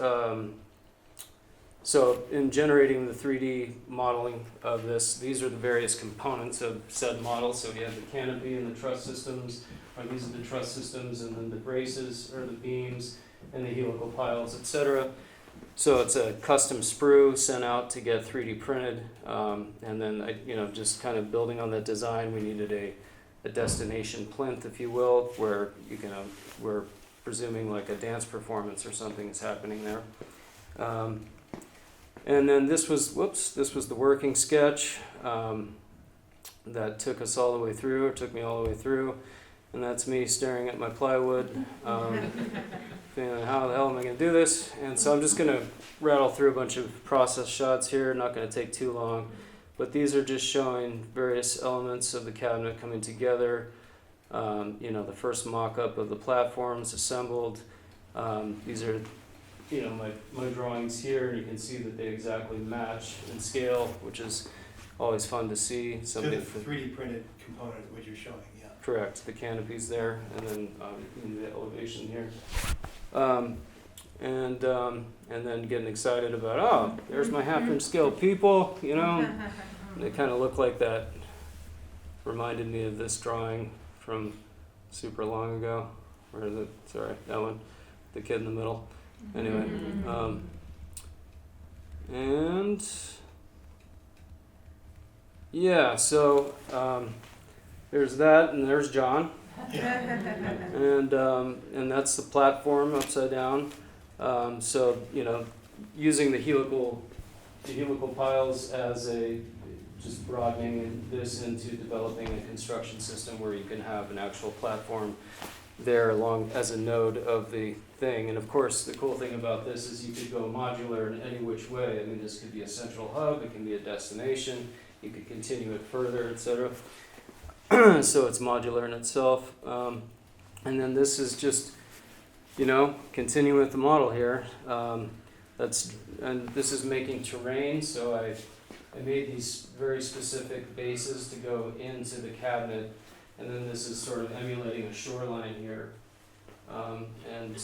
so in generating the 3D modeling of this, these are the various components of said model. So we have the canopy and the truss systems, or these are the truss systems, and then the braces or the beams and the helical piles, etc. So it's a custom sprue sent out to get 3D printed, and then just kind of building on that design, we needed a destination plinth, if you will, where you can we're presuming like a dance performance or something is happening there. And then this was the working sketch that took us all the way through, or took me all the way through, and that's me staring at my plywood, thinking, how the hell am I going to do this? And so I'm just going to rattle through a bunch of process shots here, not going to take too long, but these are just showing various elements of the cabinet coming together. The first mock-up of the platforms assembled. These are my drawings here, and you can see that they exactly match in scale, which is always fun to see. So the 3D printed component, what you're showing, yeah. Correct. The canopy's there, and then the elevation here, and then getting excited about, there's my half-inch scale people, And they kind of look like that. Reminded me of this drawing from super long ago. Where is it? Sorry, that one. The kid in the middle. Anyway, and yeah, so there's that, and there's John, and that's the platform upside down. So using the helical piles as just broadening this into developing a construction system where you can have an actual platform there along as a node of the thing. And of course, the cool thing about this is you could go modular in any which way. I mean, this could be a central hub, it can be a destination, you could continue it further, etc. So it's modular in itself. And then this is just, continuing with the model here. And this is making terrain, so I made these very specific bases to go into the cabinet. And then this is sort of emulating a shoreline here. And,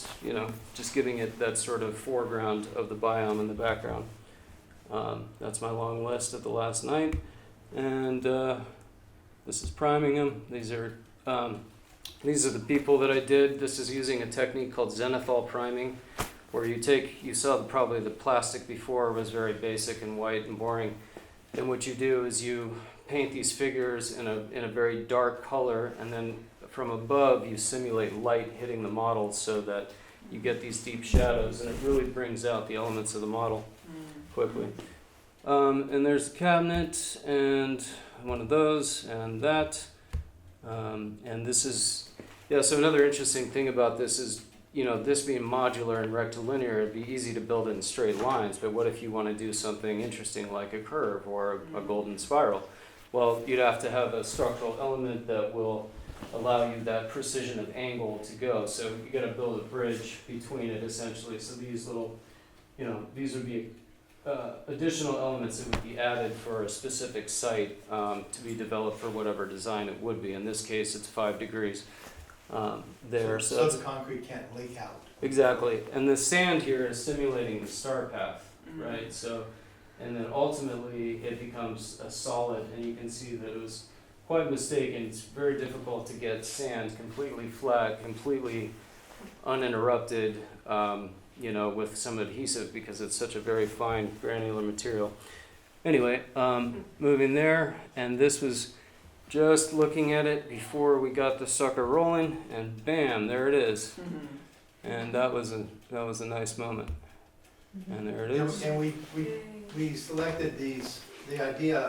just giving it that sort of foreground of the biome in the background. That's my long list of the last night. And this is priming them. These are the people that I did. This is using a technique called zenithal priming, where you saw probably the plastic before was very basic and white and boring. And what you do is you paint these figures in a very dark color, and then from above you simulate light hitting the model so that you get these deep shadows, and it really brings out the elements of the model quickly. And there's the cabinet, and one of those, and that. And this is, so another interesting thing about this is, this being modular and rectilinear, it'd be easy to build it in straight lines, but what if you want to do something interesting like a curve or a golden spiral? Well, you'd have to have a structural element that will allow you that precision of angle to go. So you got to build a bridge between it, essentially. So these little, these would be additional elements that would be added for a specific site to be developed for whatever design it would be. In this case, it's 5 degrees there. So the concrete can't leak out. Exactly. And the sand here is simulating the star path, right? So, and then ultimately it becomes a solid, and you can see that it was quite mistaken. It's very difficult to get sand completely flat, completely uninterrupted, with some adhesive, because it's such a very fine granular material. Anyway, moving there, and this was just looking at it before we got the sucker rolling, and bam, there it is. And that was a nice moment. And there it is. And we selected the idea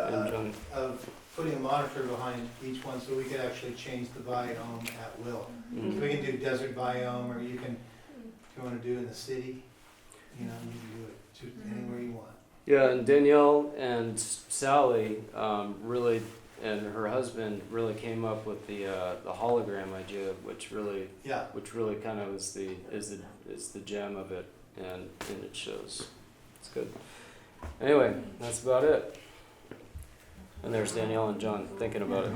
of putting a monitor behind each one so we could actually change the biome at will. Mhm. So we can do desert biome, or you can, if you want to do in the city, you can do it to anywhere you want. Yeah, and Danielle and Sally really, and her husband really came up with the hologram idea, which really kind of is the gem of it, and it shows. It's good. Anyway, that's about it. And there's Danielle and John thinking about it.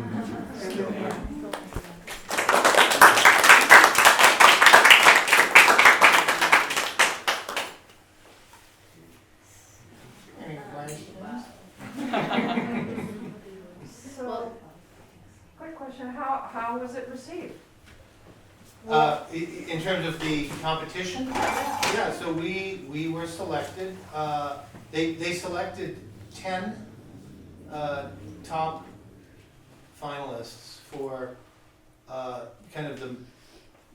Any questions? So, quick question, how was it received? In terms of the competition, yeah, so we were selected, they selected 10 top finalists for kind of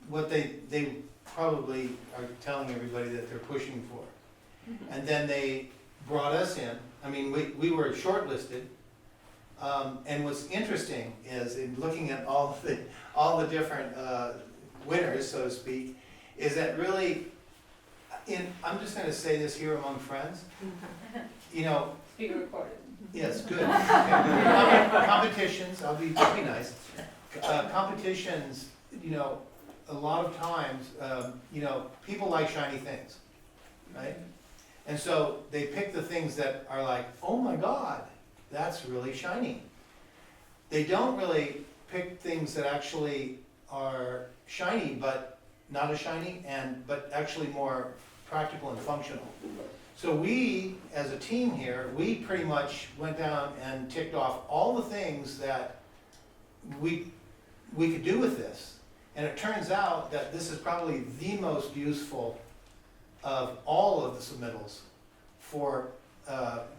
what they probably are telling everybody that they're pushing for. And then they brought us in, I mean, we were shortlisted. And what's interesting is, in looking at all the different winners, so to speak, is that really, I'm just going to say this here among friends, you know. Being recorded. Yes, good. Okay. Competitions, I'll be nice. Competitions, you know, a lot of times, you know, people like shiny things, right? And so they pick the things that are like, oh my God, that's really shiny. They don't really pick things that actually are shiny, but not as shiny, but actually more practical and functional. So we, as a team here, we pretty much went down and ticked off all the things that we could do with this. And it turns out that this is probably the most useful of all of the submittals for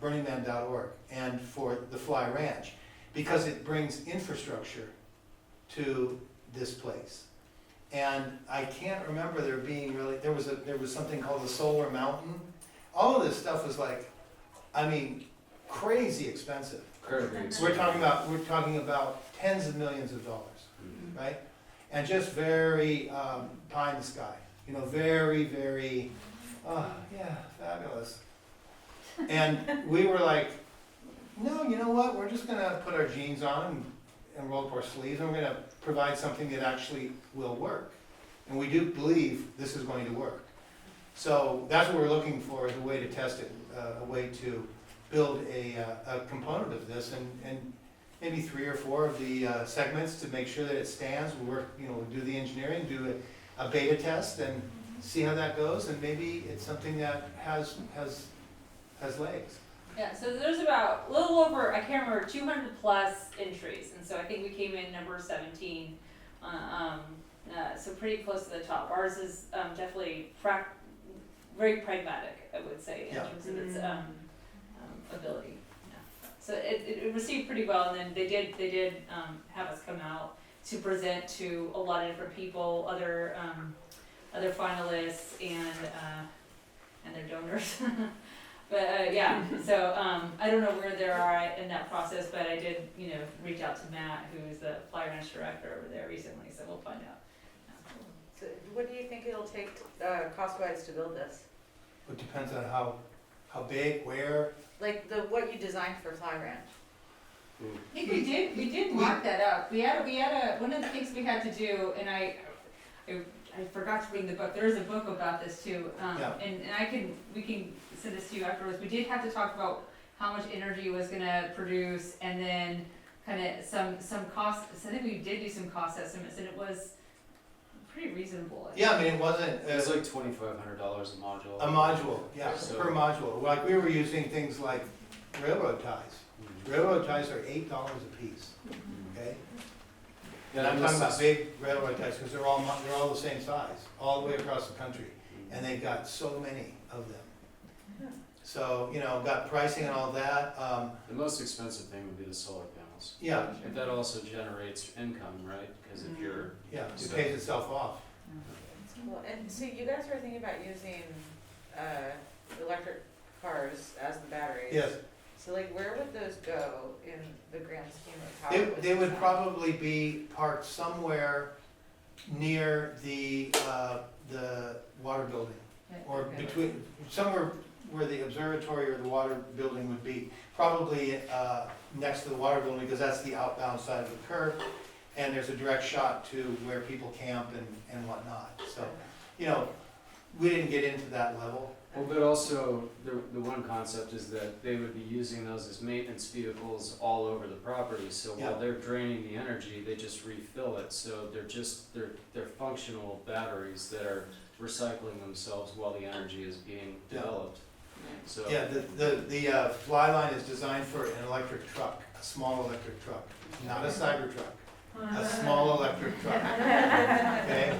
BurningMan.org and for the Fly Ranch, because it brings infrastructure to this place. And I can't remember there being really, there was something called the Solar Mountain. All of this stuff was like, I mean, crazy expensive. We're talking about tens of millions of dollars, right? And just very pie in the sky, you know, very, very, yeah, fabulous. And we were like, no, you know what? We're just gonna put our jeans on and roll up our sleeves, and we're gonna provide something that actually will work. And we do believe this is going to work. So that's what we're looking for, is a way to test it, a way to build a component of this, and maybe 3 or 4 of the segments to make sure that it stands. We work, you know, we do the engineering, do a beta test, and see how that goes, and maybe it's something that has legs. Yeah, so there's about a little over, I can't remember, 200 plus entries, and so I think we came in number 17. So pretty close to the top. Ours is definitely very pragmatic, I would say, in Yeah. terms of its ability. Yeah. So it received pretty well, and then they did have us come out to present to a lot of different people, other finalists and their donors. But yeah, so I don't know where they are in that process, but I did, you know, reach out to Matt, who's the Fly Ranch director over there recently, so we'll find out. So what do you think it'll take cost-wise to build this? It depends on how big, where. Like what you designed for Fly Ranch? I think we did mark that up. We had one of the things we had to do, and I forgot to bring the book. There is a book about this too, Yeah. and we can send this to you afterwards. We did have to talk about how much energy it was going to produce, and then kind of some costs. I think we did do some cost estimates, and it was pretty reasonable. Yeah, I mean, it wasn't. It was like $2,500 a module. A module, yeah, So- per module. Like, we were using things like railroad ties. Railroad ties are $8 a piece, okay? And I'm talking about big railroad ties, because they're all the same size, all the way across the country. And they've got so many of them. So, you know, got pricing and all that. The most expensive thing would be the solar panels. Yeah, But that also generates income, right? Because if you're, yeah, it pays itself off. Well, and so you guys were thinking about using electric cars as the batteries. Yes, So like, where would those go in the grand scheme of how? it was they would designed? probably be parked somewhere near the water building. Or Okay. between, somewhere where the observatory or the water building would be, probably next to the water building, because that's the outbound side of the curb, and there's a direct shot to where people camp and whatnot. So, you know, we didn't get into that level, Well, but also, the one concept is that they would be using those as maintenance vehicles all over the property, so Yeah. while they're draining the energy, they just refill it, so they're functional batteries that are recycling themselves while the energy is being Yeah. developed, so. Yeah, the Flyline is designed for an electric truck, a small electric truck, not a Cybertruck, a small electric truck. Okay?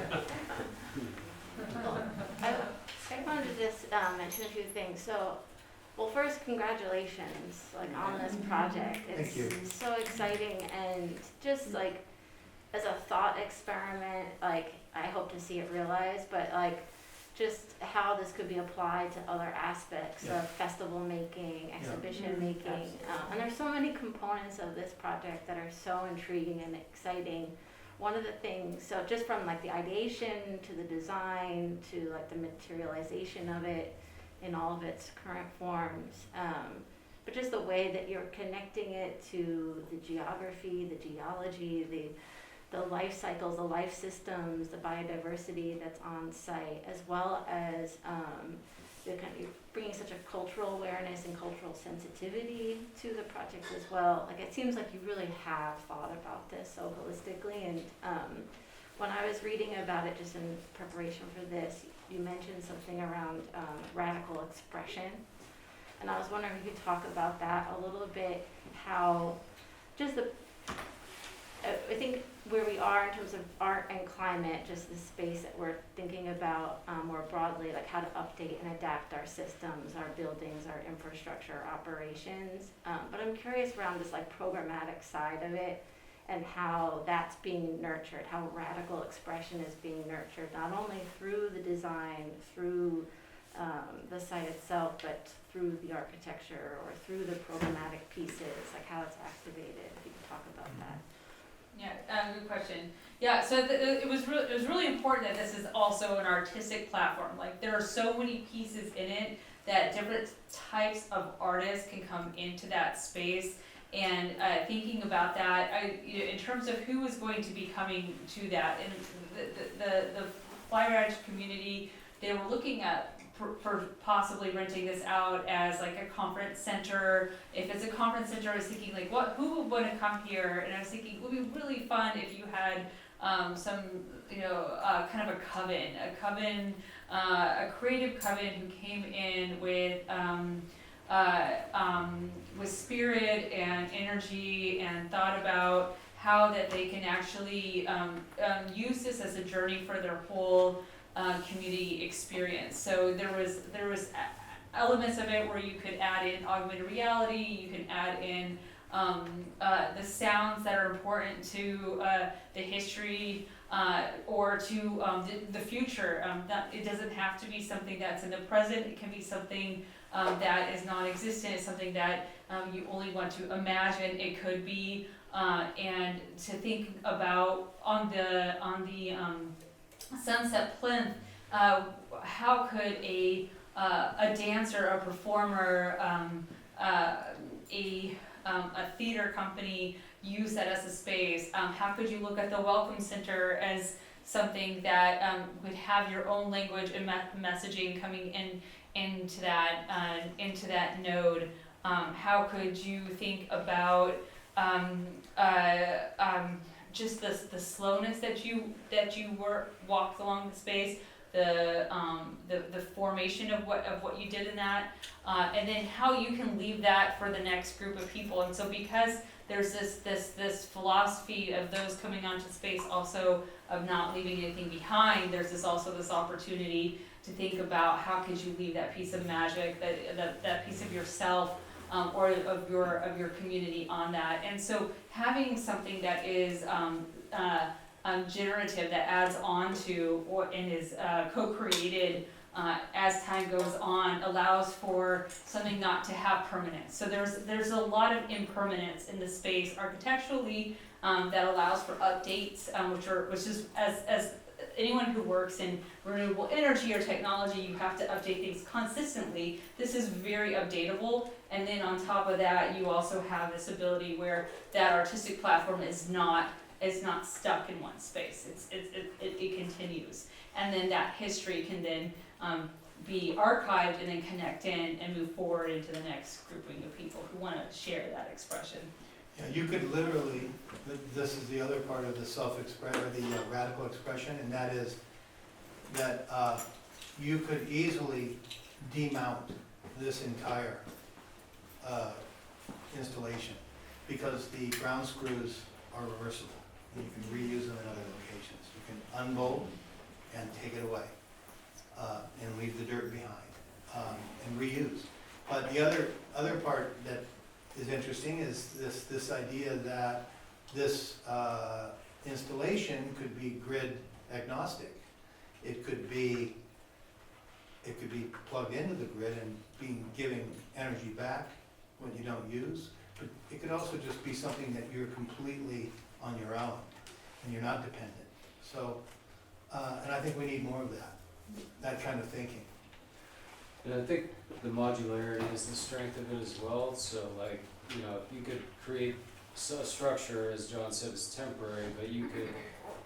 I wanted to just mention a few things. So, well, first, congratulations, like, on this project. Thank you. It's so exciting, and just like as a thought experiment, like, I hope to see it realized, but like just how this could be applied to other aspects Yeah. of festival making, exhibition making. And there's so many components of this project that are so intriguing and exciting. One of the things, so just from like the ideation to the design to like the materialization of it in all of its current forms, but just the way that you're connecting it to the geography, the geology, the life cycles, the life systems, the biodiversity that's on site, as well as you're bringing such a cultural awareness and cultural sensitivity to the project as well. Like, it seems like you really have thought about this so holistically. And when I was reading about it just in preparation for this, you mentioned something around radical expression. And I was wondering if you could talk about that a little bit, how just I think where we are in terms of art and climate, just the space that we're thinking about more broadly, like how to update and adapt our systems, our buildings, our infrastructure, our operations. But I'm curious around this like programmatic side of it and how that's being nurtured, how radical expression is being nurtured, not only through the design, through the site itself, but through the architecture or through the programmatic pieces, like how it's activated. If you could talk about that. Yeah, good question. Yeah, so it was really important that this is also an artistic platform. Like, there are so many pieces in it that different types of artists can come into that space. And thinking about that, in terms of who is going to be coming to that, and the Flyline community, they were looking at for possibly renting this out as like a conference center. If it's a conference center, I was thinking like, who would want to come here? And I was thinking it would be really fun if you had some, kind of a coven, a creative coven who came in with spirit and energy and thought about how that they can actually use this as a journey for their whole community experience. So there was elements of it where you could add in augmented reality, you can add in the sounds that are important to the history or to the future. That it doesn't have to be something that's in the present. It can be something that is non-existent. It's something that you only want to imagine it could be, and to think about on the Sunset Plinth, how could a dancer, a performer, a theater company use that as a space? How could you look at the Welcome Center as something that would have your own language and messaging coming into that node? How could you think about just the slowness that you walked along the space, the formation of what you did in that, and then how you can leave that for the next group of people. And so because there's this philosophy of those coming onto space also of not leaving anything behind, there's also this opportunity to think about how could you leave that piece of magic, that piece of yourself, or of your community on that. And so having something that is generative, that adds on to and is co-created as time goes on, allows for something not to have permanence. So there's a lot of impermanence in the space architecturally that allows for updates, which is as anyone who works in renewable energy or technology, you have to update things consistently. This is very updatable, and then on top of that, you also have this ability where that artistic platform is not stuck in one space. It continues, and then that history can then be archived and then connect in and move forward into the next grouping of people who want to share that expression. Yeah, you could literally, this is the other part of the self-expression, or the radical expression, and that is that you could easily demount this entire installation, because the ground screws are reversible, and you can reuse them in other locations. You can unbolt and take it away, and leave the dirt behind, and reuse. But the other part that is interesting is this idea that this installation could be grid agnostic. It could be plugged into the grid and giving energy back when you don't use. But it could also just be something that you're completely on your own and you're not dependent. So, and I think we need more of that kind of thinking. And I think the modularity is the strength of it as well, so like, you know, you could create a structure, as John said, is temporary, but you could,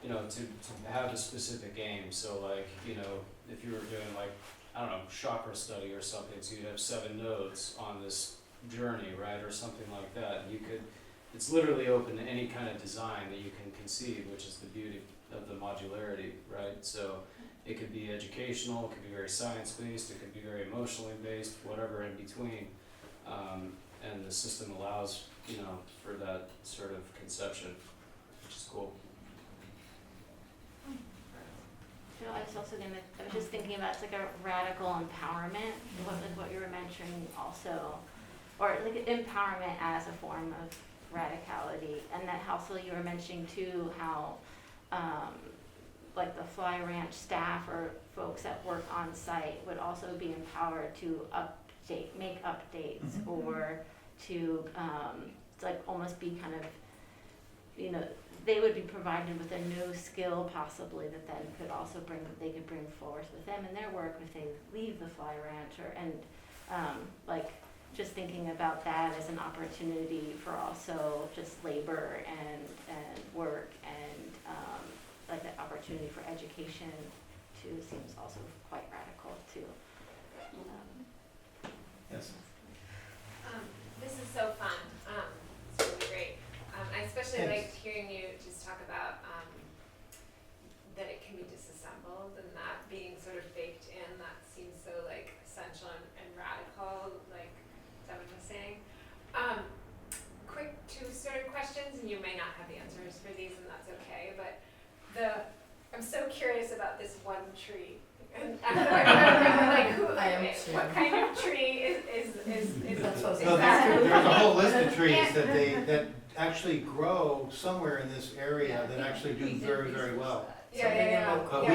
you know, to have a specific aim, so like, you know, if you were doing like, I don't know, chakra study or something, so you'd have 7 nodes on this journey, right, or something like that, and you could, it's literally open to any kind of design that you can conceive, which is the beauty of the modularity, right, so it could be educational, it could be very science-based, it could be very emotionally based, whatever in between. And the system allows, you know, for that sort of conception, which is cool. So I was also I was just thinking about, it's like a radical empowerment, what you were mentioning also, or like empowerment as a form of radicality, and that also you were mentioning too how like the Fly Ranch staff or folks that work on site would also be empowered to make updates, or to like almost be kind of, you know, they would be provided with a new skill possibly that then could also they could bring forth with them in their work if they leave the Fly Ranch, like just thinking about that as an opportunity for also just labor and work and like the opportunity for education too seems also quite radical too. Yes. This is so fun. It's really great. I especially Thanks. liked hearing you just talk about that it can be disassembled, and that being sort of baked in. That seems so like essential and radical, like Devin was saying. Quick 2 sort of questions, and you may not have the answers for these, and that's okay. But I'm so curious about this one tree. And like who? I am What kind of tree is That's what I was No, that? there's a whole list of trees that actually grow somewhere in this area that actually do very, very well. Yeah. But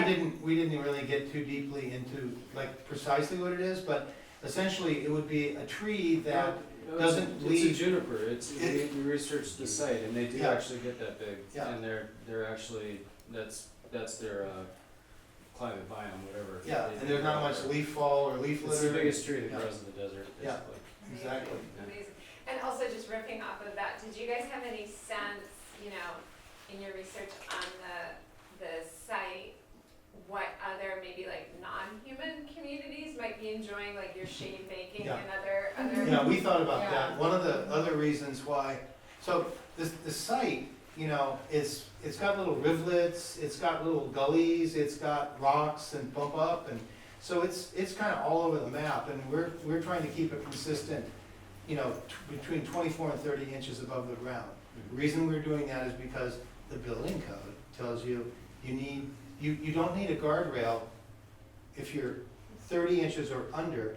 we didn't really get too deeply into like precisely what it is, but essentially it would be a tree that doesn't leave. It's a juniper. We researched the site, and they do Yeah. actually get that big, Yeah. and they're actually that's their climate biome, whatever. Yeah, They and there's not much leaf fall or leaf litter. It's the biggest tree that Yeah. grows in the desert, Yeah. basically. Exactly. Amazing. And also just ripping off of that, did you guys have any sense, you know, in your research on the site, what other maybe like non-human communities might be enjoying, like your shade baking Yeah. and other? Yeah, we thought about Yeah. that. One of the other reasons why, so the site, you know, it's got little rivulets, it's got little gullies, it's got rocks and bump up, and so it's kind of all over the map, and we're trying to keep it consistent, you know, between 24 and 30 inches above the ground. The reason we're doing that is because the building code tells you you don't need a guardrail if you're 30 inches or under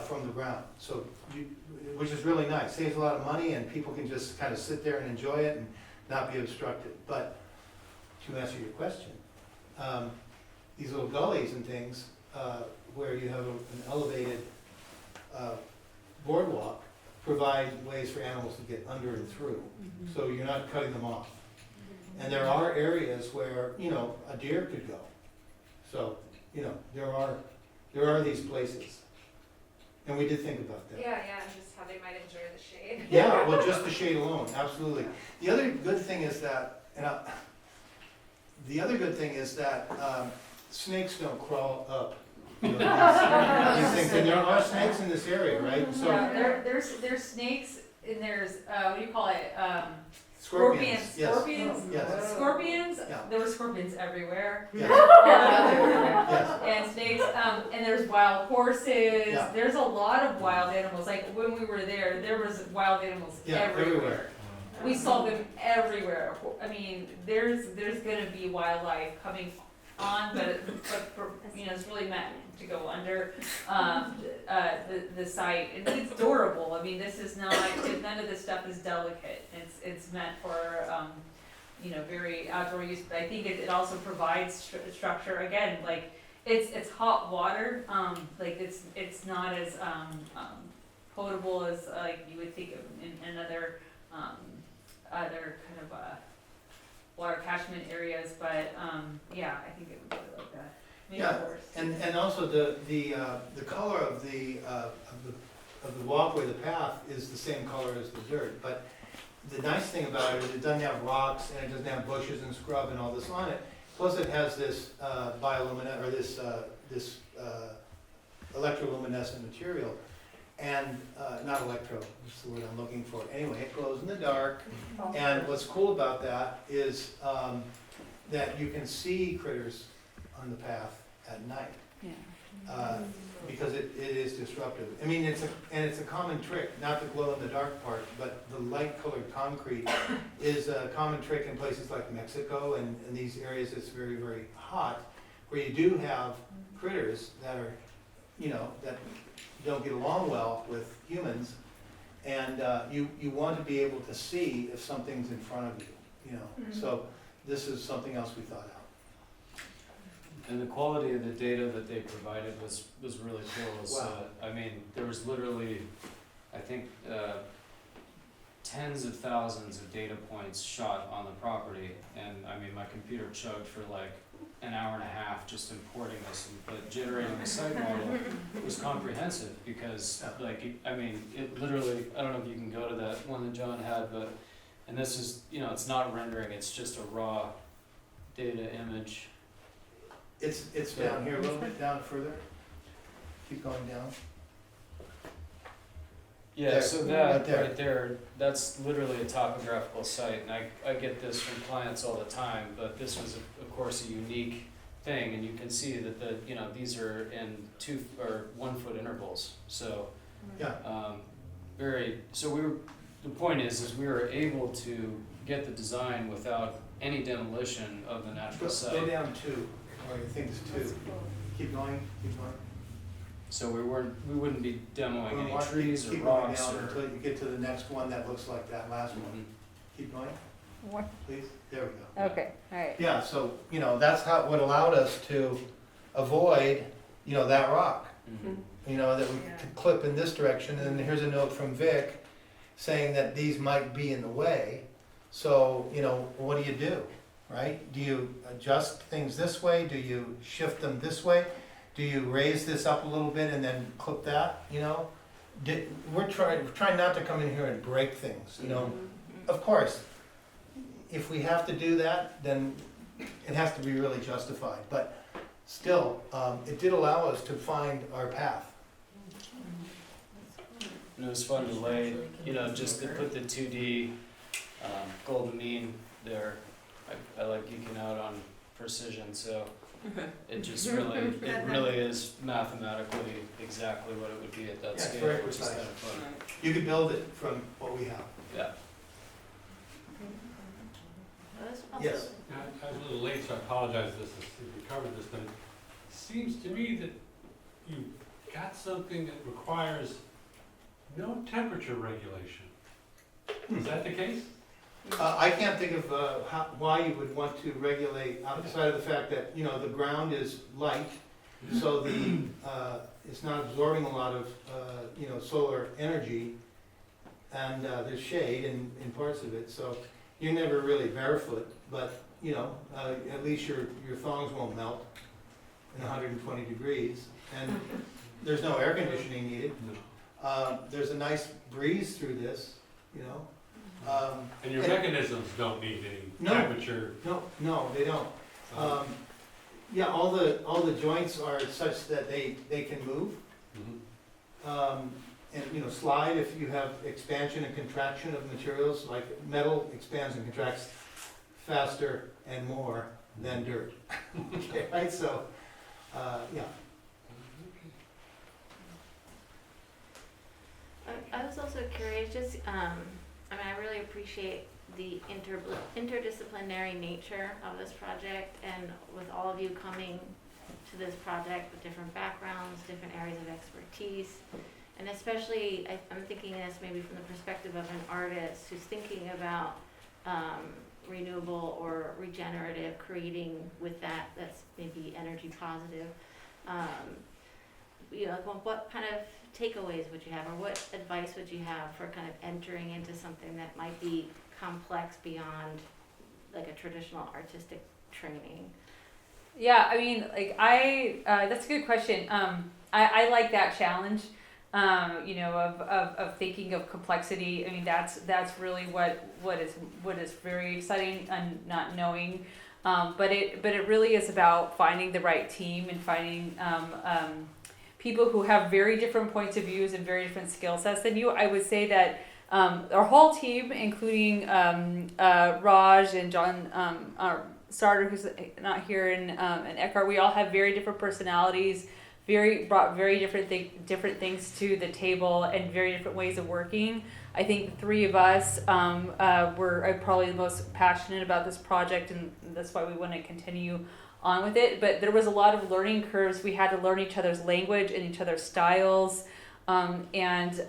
from the ground. So, which is really nice, saves a lot of money, and people can just kind of sit there and enjoy it and not be obstructed. But to answer your question, these little gullies and things where you have an elevated boardwalk provide ways for animals to get under and through. So you're not cutting them off. And there are areas where, you know, a deer could go. So, you know, there are these places. And we did think about that. Yeah, just how they might enjoy the shade. Yeah, well, just the shade alone, absolutely. The other good thing is that, snakes don't crawl up you know, these things. And there are snakes in this area, right? So Yeah, there's snakes and there's, what do you call it? scorpions. Yes. Scorpions. Yes. Scorpions. Yeah. There were scorpions everywhere. Yes. Yes. And snakes. And there's wild horses. Yeah. There's a lot of wild animals. Like when we were there was wild animals Yeah, everywhere. We saw them everywhere. I mean, there's gonna be wildlife coming on, but for, you know, it's really meant to go under the site, and it's durable. I mean, this is not, none of this stuff is delicate. It's meant for you know, very outdoor use. But I think it also provides structure. Again, like it's hot water. Like it's not as potable as like you would think of in other kind of water catchment areas, but yeah, I think it would be like that. Maybe Yeah, worse. and also the color of the walkway, the path is the same color as the dirt. But the nice thing about it is it doesn't have rocks and it doesn't have bushes and scrub and all this on it. Plus it has this bioluminescent or this electroluminescent material. And not electro, that's the word I'm looking for. Anyway, it glows in the dark. And what's cool about that is that you can see critters on the path at night. Yeah. Because it is disruptive. I mean, it's a common trick, not the glow in the dark part, but the light colored concrete is a common trick in places like Mexico and these areas that's very, very hot, where you do have critters that are, you know, that don't get along well with humans, and you want to be able to see if something's in front of you, you know. So this is something else we thought out. And the quality of the data that they provided was really cool. Wow. I mean, there was literally, I think, tens of thousands of data points shot on the property, and I mean, my computer chugged for like an hour and a half just importing this, but generating the site model was comprehensive because, like, I mean, it literally, I don't know if you can go to that one that John had, but, and this is, you know, it's not rendering, it's just a raw data image. It's down here a little bit, down further. Keep going down. Yeah, There, so that right there. right there, that's literally a topographical site, and I get this from clients all the time, but this was of course a unique thing, and you can see that you know, these are in 2 or 1 foot intervals, so Yeah. the point is we were able to get the design without any demolition of the natural Go site. down 2, or I think it's 2. Keep going, keep going. So we wouldn't be demoing any Watch, trees or keep going rocks down or. until you get to the next one that looks like that last one. Mhm. Keep going, What? please. There we go. Okay, all right. Yeah, so, you know, that's what allowed us to avoid, you know, that rock. Mhm. You know, that we Yeah. could clip in this direction, and then here's a note from Vic saying that these might be in the way. So, you know, what do? Right? Do you adjust things this way? Do you shift them this way? Do you raise this up a little bit and then clip that, you know? We're trying not to come in here and break things, you know? Of course, if we have to do that, then it has to be really justified. But still, it did allow us to find our path. And it was fun to lay, you know, just to put the 2D golden mean there. I like geeking out on precision, so it just really is mathematically exactly what it would be at that Yeah, it's scale, very which is precise. kind of fun. You could build it from what we have. Yeah. Yes. I was a little late, so I apologize if we covered this, but it seems to me that you got something that requires no temperature regulation. Is that the case? I can't think of why you would want to regulate outside of the fact that, you know, the ground is light, so it's not absorbing a lot of, you know, solar energy, and there's shade in parts of it, so you're never really barefoot, but, you know, at least your thongs won't melt in 120 degrees, and there's no air conditioning needed. No. There's a nice breeze through this, you know. And your mechanisms don't need any No. temperature. No, they don't. Yeah, all the joints are such that they can move. And, you know, slide if you have expansion and contraction of materials, like metal expands and contracts faster and more than dirt. Okay, right, so, yeah. I was also curious, just, I mean, I really appreciate the interdisciplinary nature of this project, and with all of you coming to this project with different backgrounds, different areas of expertise, and especially, I'm thinking this maybe from the perspective of an artist who's thinking about renewable or regenerative, creating with that's maybe energy positive. You know, what kind of takeaways would you have, or what advice would you have for kind of entering into something that might be complex beyond like a traditional artistic training? Yeah, I mean, like that's a good question. I like that challenge. You know, of thinking of complexity. I mean, that's really what is very exciting and not knowing. But it really is about finding the right team and finding people who have very different points of views and very different skill sets than you. I would say that our whole team, including Raj and John Starter, who's not here, and Eckhart, we all have very different personalities, brought very different things to the table, and very different ways of working. I think the three of us were probably the most passionate about this project, and that's why we want to continue on with it. But there was a lot of learning curves. We had to learn each other's language and each other's styles, and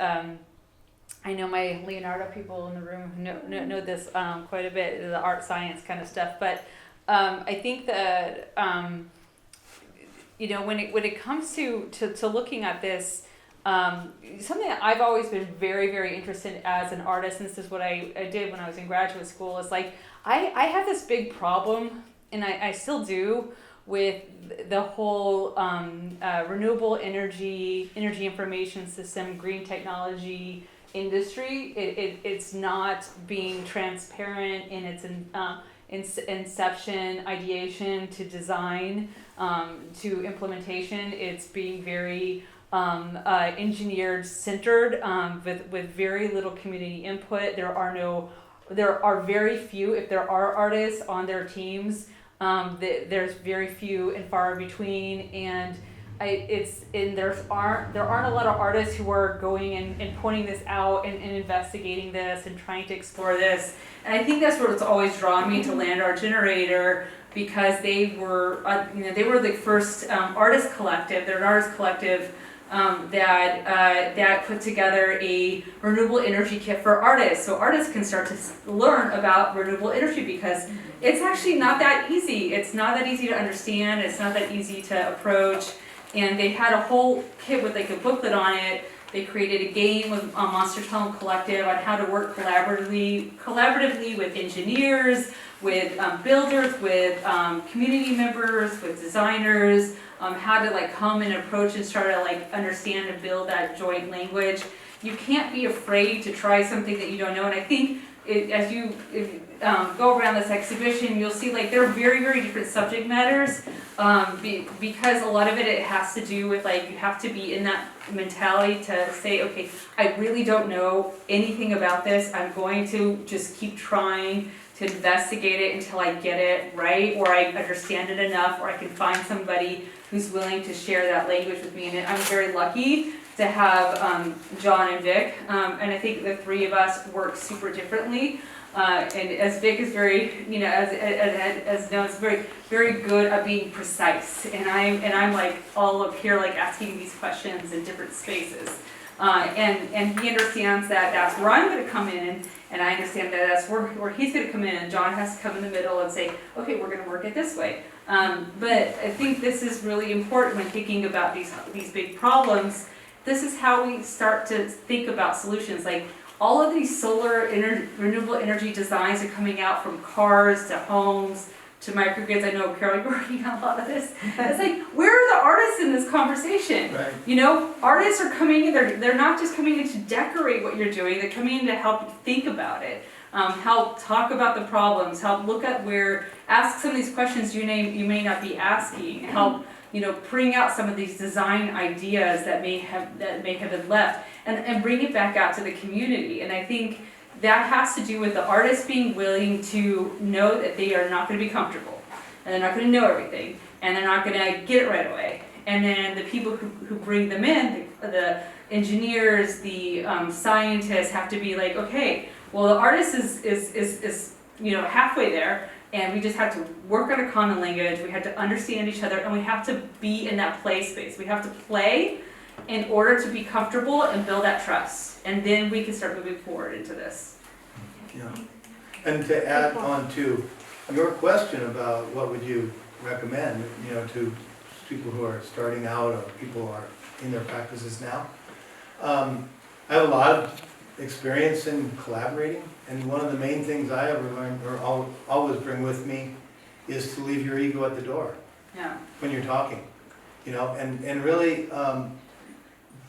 I know my Leonardo people in the room know this quite a bit, the art science kind of stuff. But I think that you know, when it comes to looking at this, something that I've always been very, very interested in as an artist, and this is what I did when I was in graduate school, is like I have this big problem, and I still do, with the whole renewable energy information system, green technology industry. It's not being transparent in its inception, ideation, to design, to implementation. It's being very engineered centered, with very little community input. There are very few, if there are artists on their teams, there's very few and far between, and there aren't a lot of artists who are going and pointing this out and investigating this and trying to explore this. And I think that's what's always drawn me to Land Art Generator, because they were the first artist collective. They're an artist collective that put together a renewable energy kit for artists, so artists can start to learn about renewable energy, because it's actually not that easy. It's not that easy to understand. It's not that easy to approach. And they had a whole kit with like a booklet on it. They created a game with Monster Tone Collective on how to work collaboratively with engineers, with builders, with community members, with designers, how to like come and approach and start to like understand and build that joint language. You can't be afraid to try something that you don't know. And I think as you go around this exhibition, you'll see like there are very, very different subject matters, because a lot of it has to do with like you have to be in that mentality to say, okay, I really don't know anything about this. I'm going to just keep trying to investigate it until I get it right, or I understand it enough, or I can find somebody who's willing to share that language with me. And I'm very lucky to have John and Vic, and I think the three of us work super differently. And as Vic is very, you know, as known, is very, very good at being precise, and I'm like all up here like asking these questions in different spaces, and he understands that that's where I'm going to come in, and I understand that that's where he's going to come in, and John has to come in the middle and say, okay, we're going to work it this way. But I think this is really important when thinking about these big problems. This is how we start to think about solutions. Like all of these solar renewable energy designs are coming out, from cars to homes to microgrids. I know, Carol, you're working on a lot of this. It's like, where are the artists in this conversation? Right. You know, artists are coming in, they're not just coming in to decorate what you're doing, they're coming in to help you think about it. help talk about the problems, help look at where, ask some of these questions you may not be asking, help, bring out some of these design ideas that may have been left, and bring it back out to the community. And I think that has to do with the artists being willing to know that they are not going to be comfortable, and they're not going to know everything, and they're not going to get it right away. And then the people who bring them in, the engineers, the scientists, have to be like, okay, well, the artist is halfway there, and we just have to work on a common language. We have to understand each other, and we have to be in that play space. We have to play in order to be comfortable and build that trust, and then we can start moving forward into this. Yeah. And to add on to your question about what would you recommend, to people who are starting out or people who are in their practices now. I have a lot of experience in collaborating, and one of the main things I ever learned or always bring with me is to leave your ego at the door Yeah. when you're talking, and really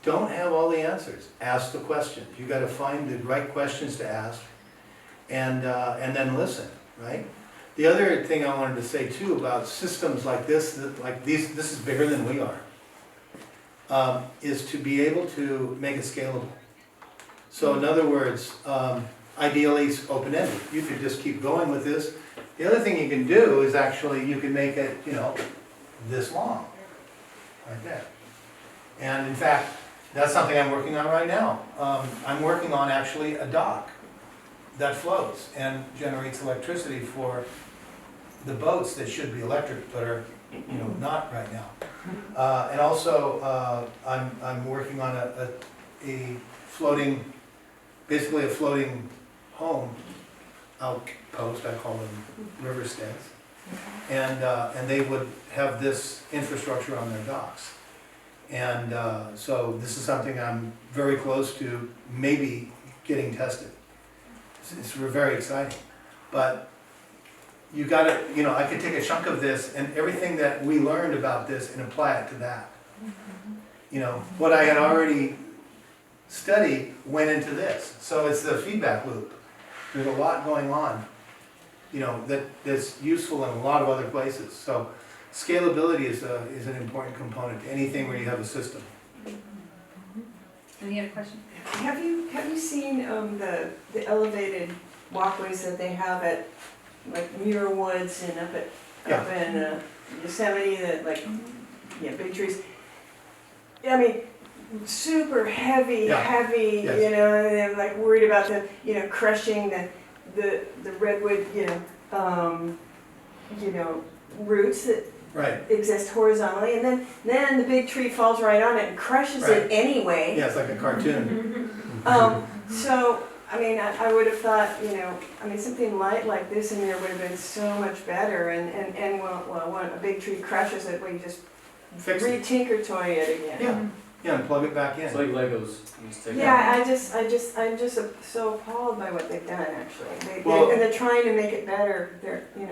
don't have all the answers. Ask the questions. You got to find the right questions to ask, and then listen, right? The other thing I wanted to say too about systems like this, this is bigger than we are, is to be able to make it scalable. So in other words, ideally it's open-ended. You could just keep going with this. The other thing you can do is actually you can make it, this long, right there. And in fact, that's something I'm working on right now. I'm working on actually a dock that floats and generates electricity for the boats that should be electric but are, not right now. And also, I'm working on a floating, basically a floating home outpost. I call them riversteads, and they would have this infrastructure on their docks. And so this is something I'm very close to maybe getting tested. It's very exciting, but you gotta, I could take a chunk of this and everything that we learned about this and apply it to that. What I had already studied went into this. So it's the feedback loop. There's a lot going on, that's useful in a lot of other places. So scalability is an important component to anything where you have a system. Any other questions? Have you seen the elevated walkways that they have at like Muir Woods and up in Yosemite, that big trees? I mean, super heavy, Yes. and I'm worried about the crushing the redwood roots that Right. exist horizontally, and then the big tree falls right on it and crushes Right. it anyway. Yeah, it's like a cartoon. So, I mean, I would have thought, something light like this in there would have been so much better, and when a big tree crushes it, we just Fix it. re-tinker toy it again. Yeah, and plug it back in. It's like Legos. You just take Yeah, I'm just so appalled by what they've done, actually. Well- And they're trying to make it better,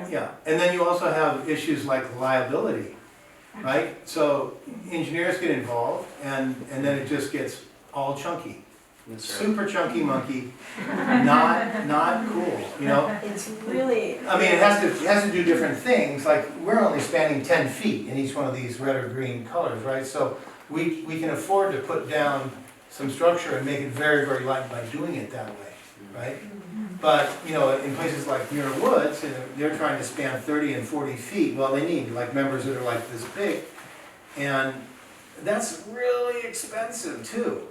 Yeah, and then you also have issues like liability, right? So engineers get involved, and then it just gets all chunky. That's right. Super chunky monkey, not cool, It's really. I mean, it has to do different things, like, we're only spanning 10 feet in each one of these red or green colors, right? So we can afford to put down some structure and make it very, very light by doing it that way, right? But, in places like Muir Woods, they're trying to span 30 and 40 feet, well, they need members that are like this big, and that's really expensive too.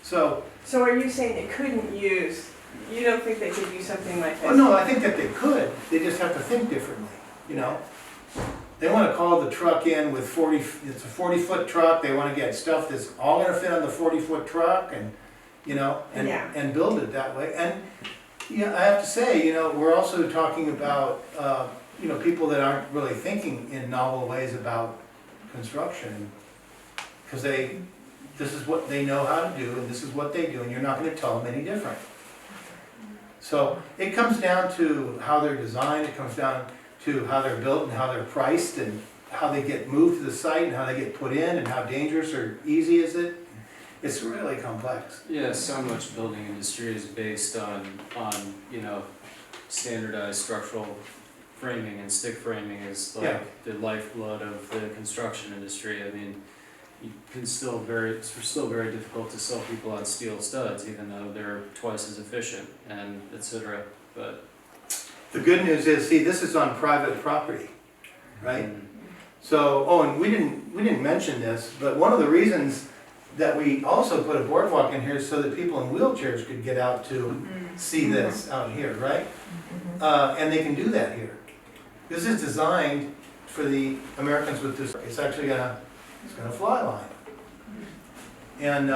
So are you saying they couldn't use, you don't think they could use something like this? well, no, I think that they could, they just have to think differently, They want to call the truck in with it's a 40-foot truck, they want to get stuff that's all going to fit on the 40-foot truck, and, and build it that way. And, I have to say, we're also talking about, people that aren't really thinking in novel ways about construction, because this is what they know how to do, and this is what they do, and you're not going to tell them any different. So it comes down to how they're designed, it comes down to how they're built and how they're priced and how they get moved to the site and how they get put in and how dangerous or easy is it. It's really complex. Yeah, so much building industry is based on, you know, standardized structural framing, and stick framing is Yeah. like the lifeblood of the construction industry. I mean, it's still very difficult to sell people on steel studs, even though they're twice as efficient, and et cetera. But The good news is, see, this is on private property, right? mm, So, oh, and we didn't mention this, but one of the reasons that we also put a boardwalk in here is so that people in wheelchairs could get out to see this out here, right? And they can do that here. This is designed for the Americans with Disabilities. It's actually it's gonna fly line. And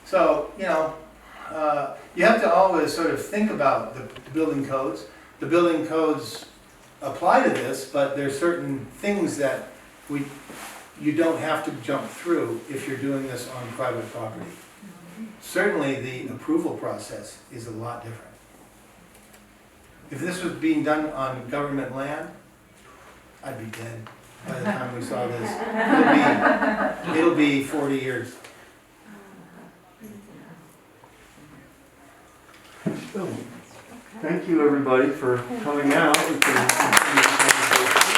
so, you know, you have to always sort of think about the building codes. The building codes apply to this, but there's certain things that you don't have to jump through if you're doing this on private property. Certainly, the approval process is a lot different. If this was being done on government land, I'd be dead by the time we saw this. It'll be 40 years. So, thank you everybody for coming out and for this conversation.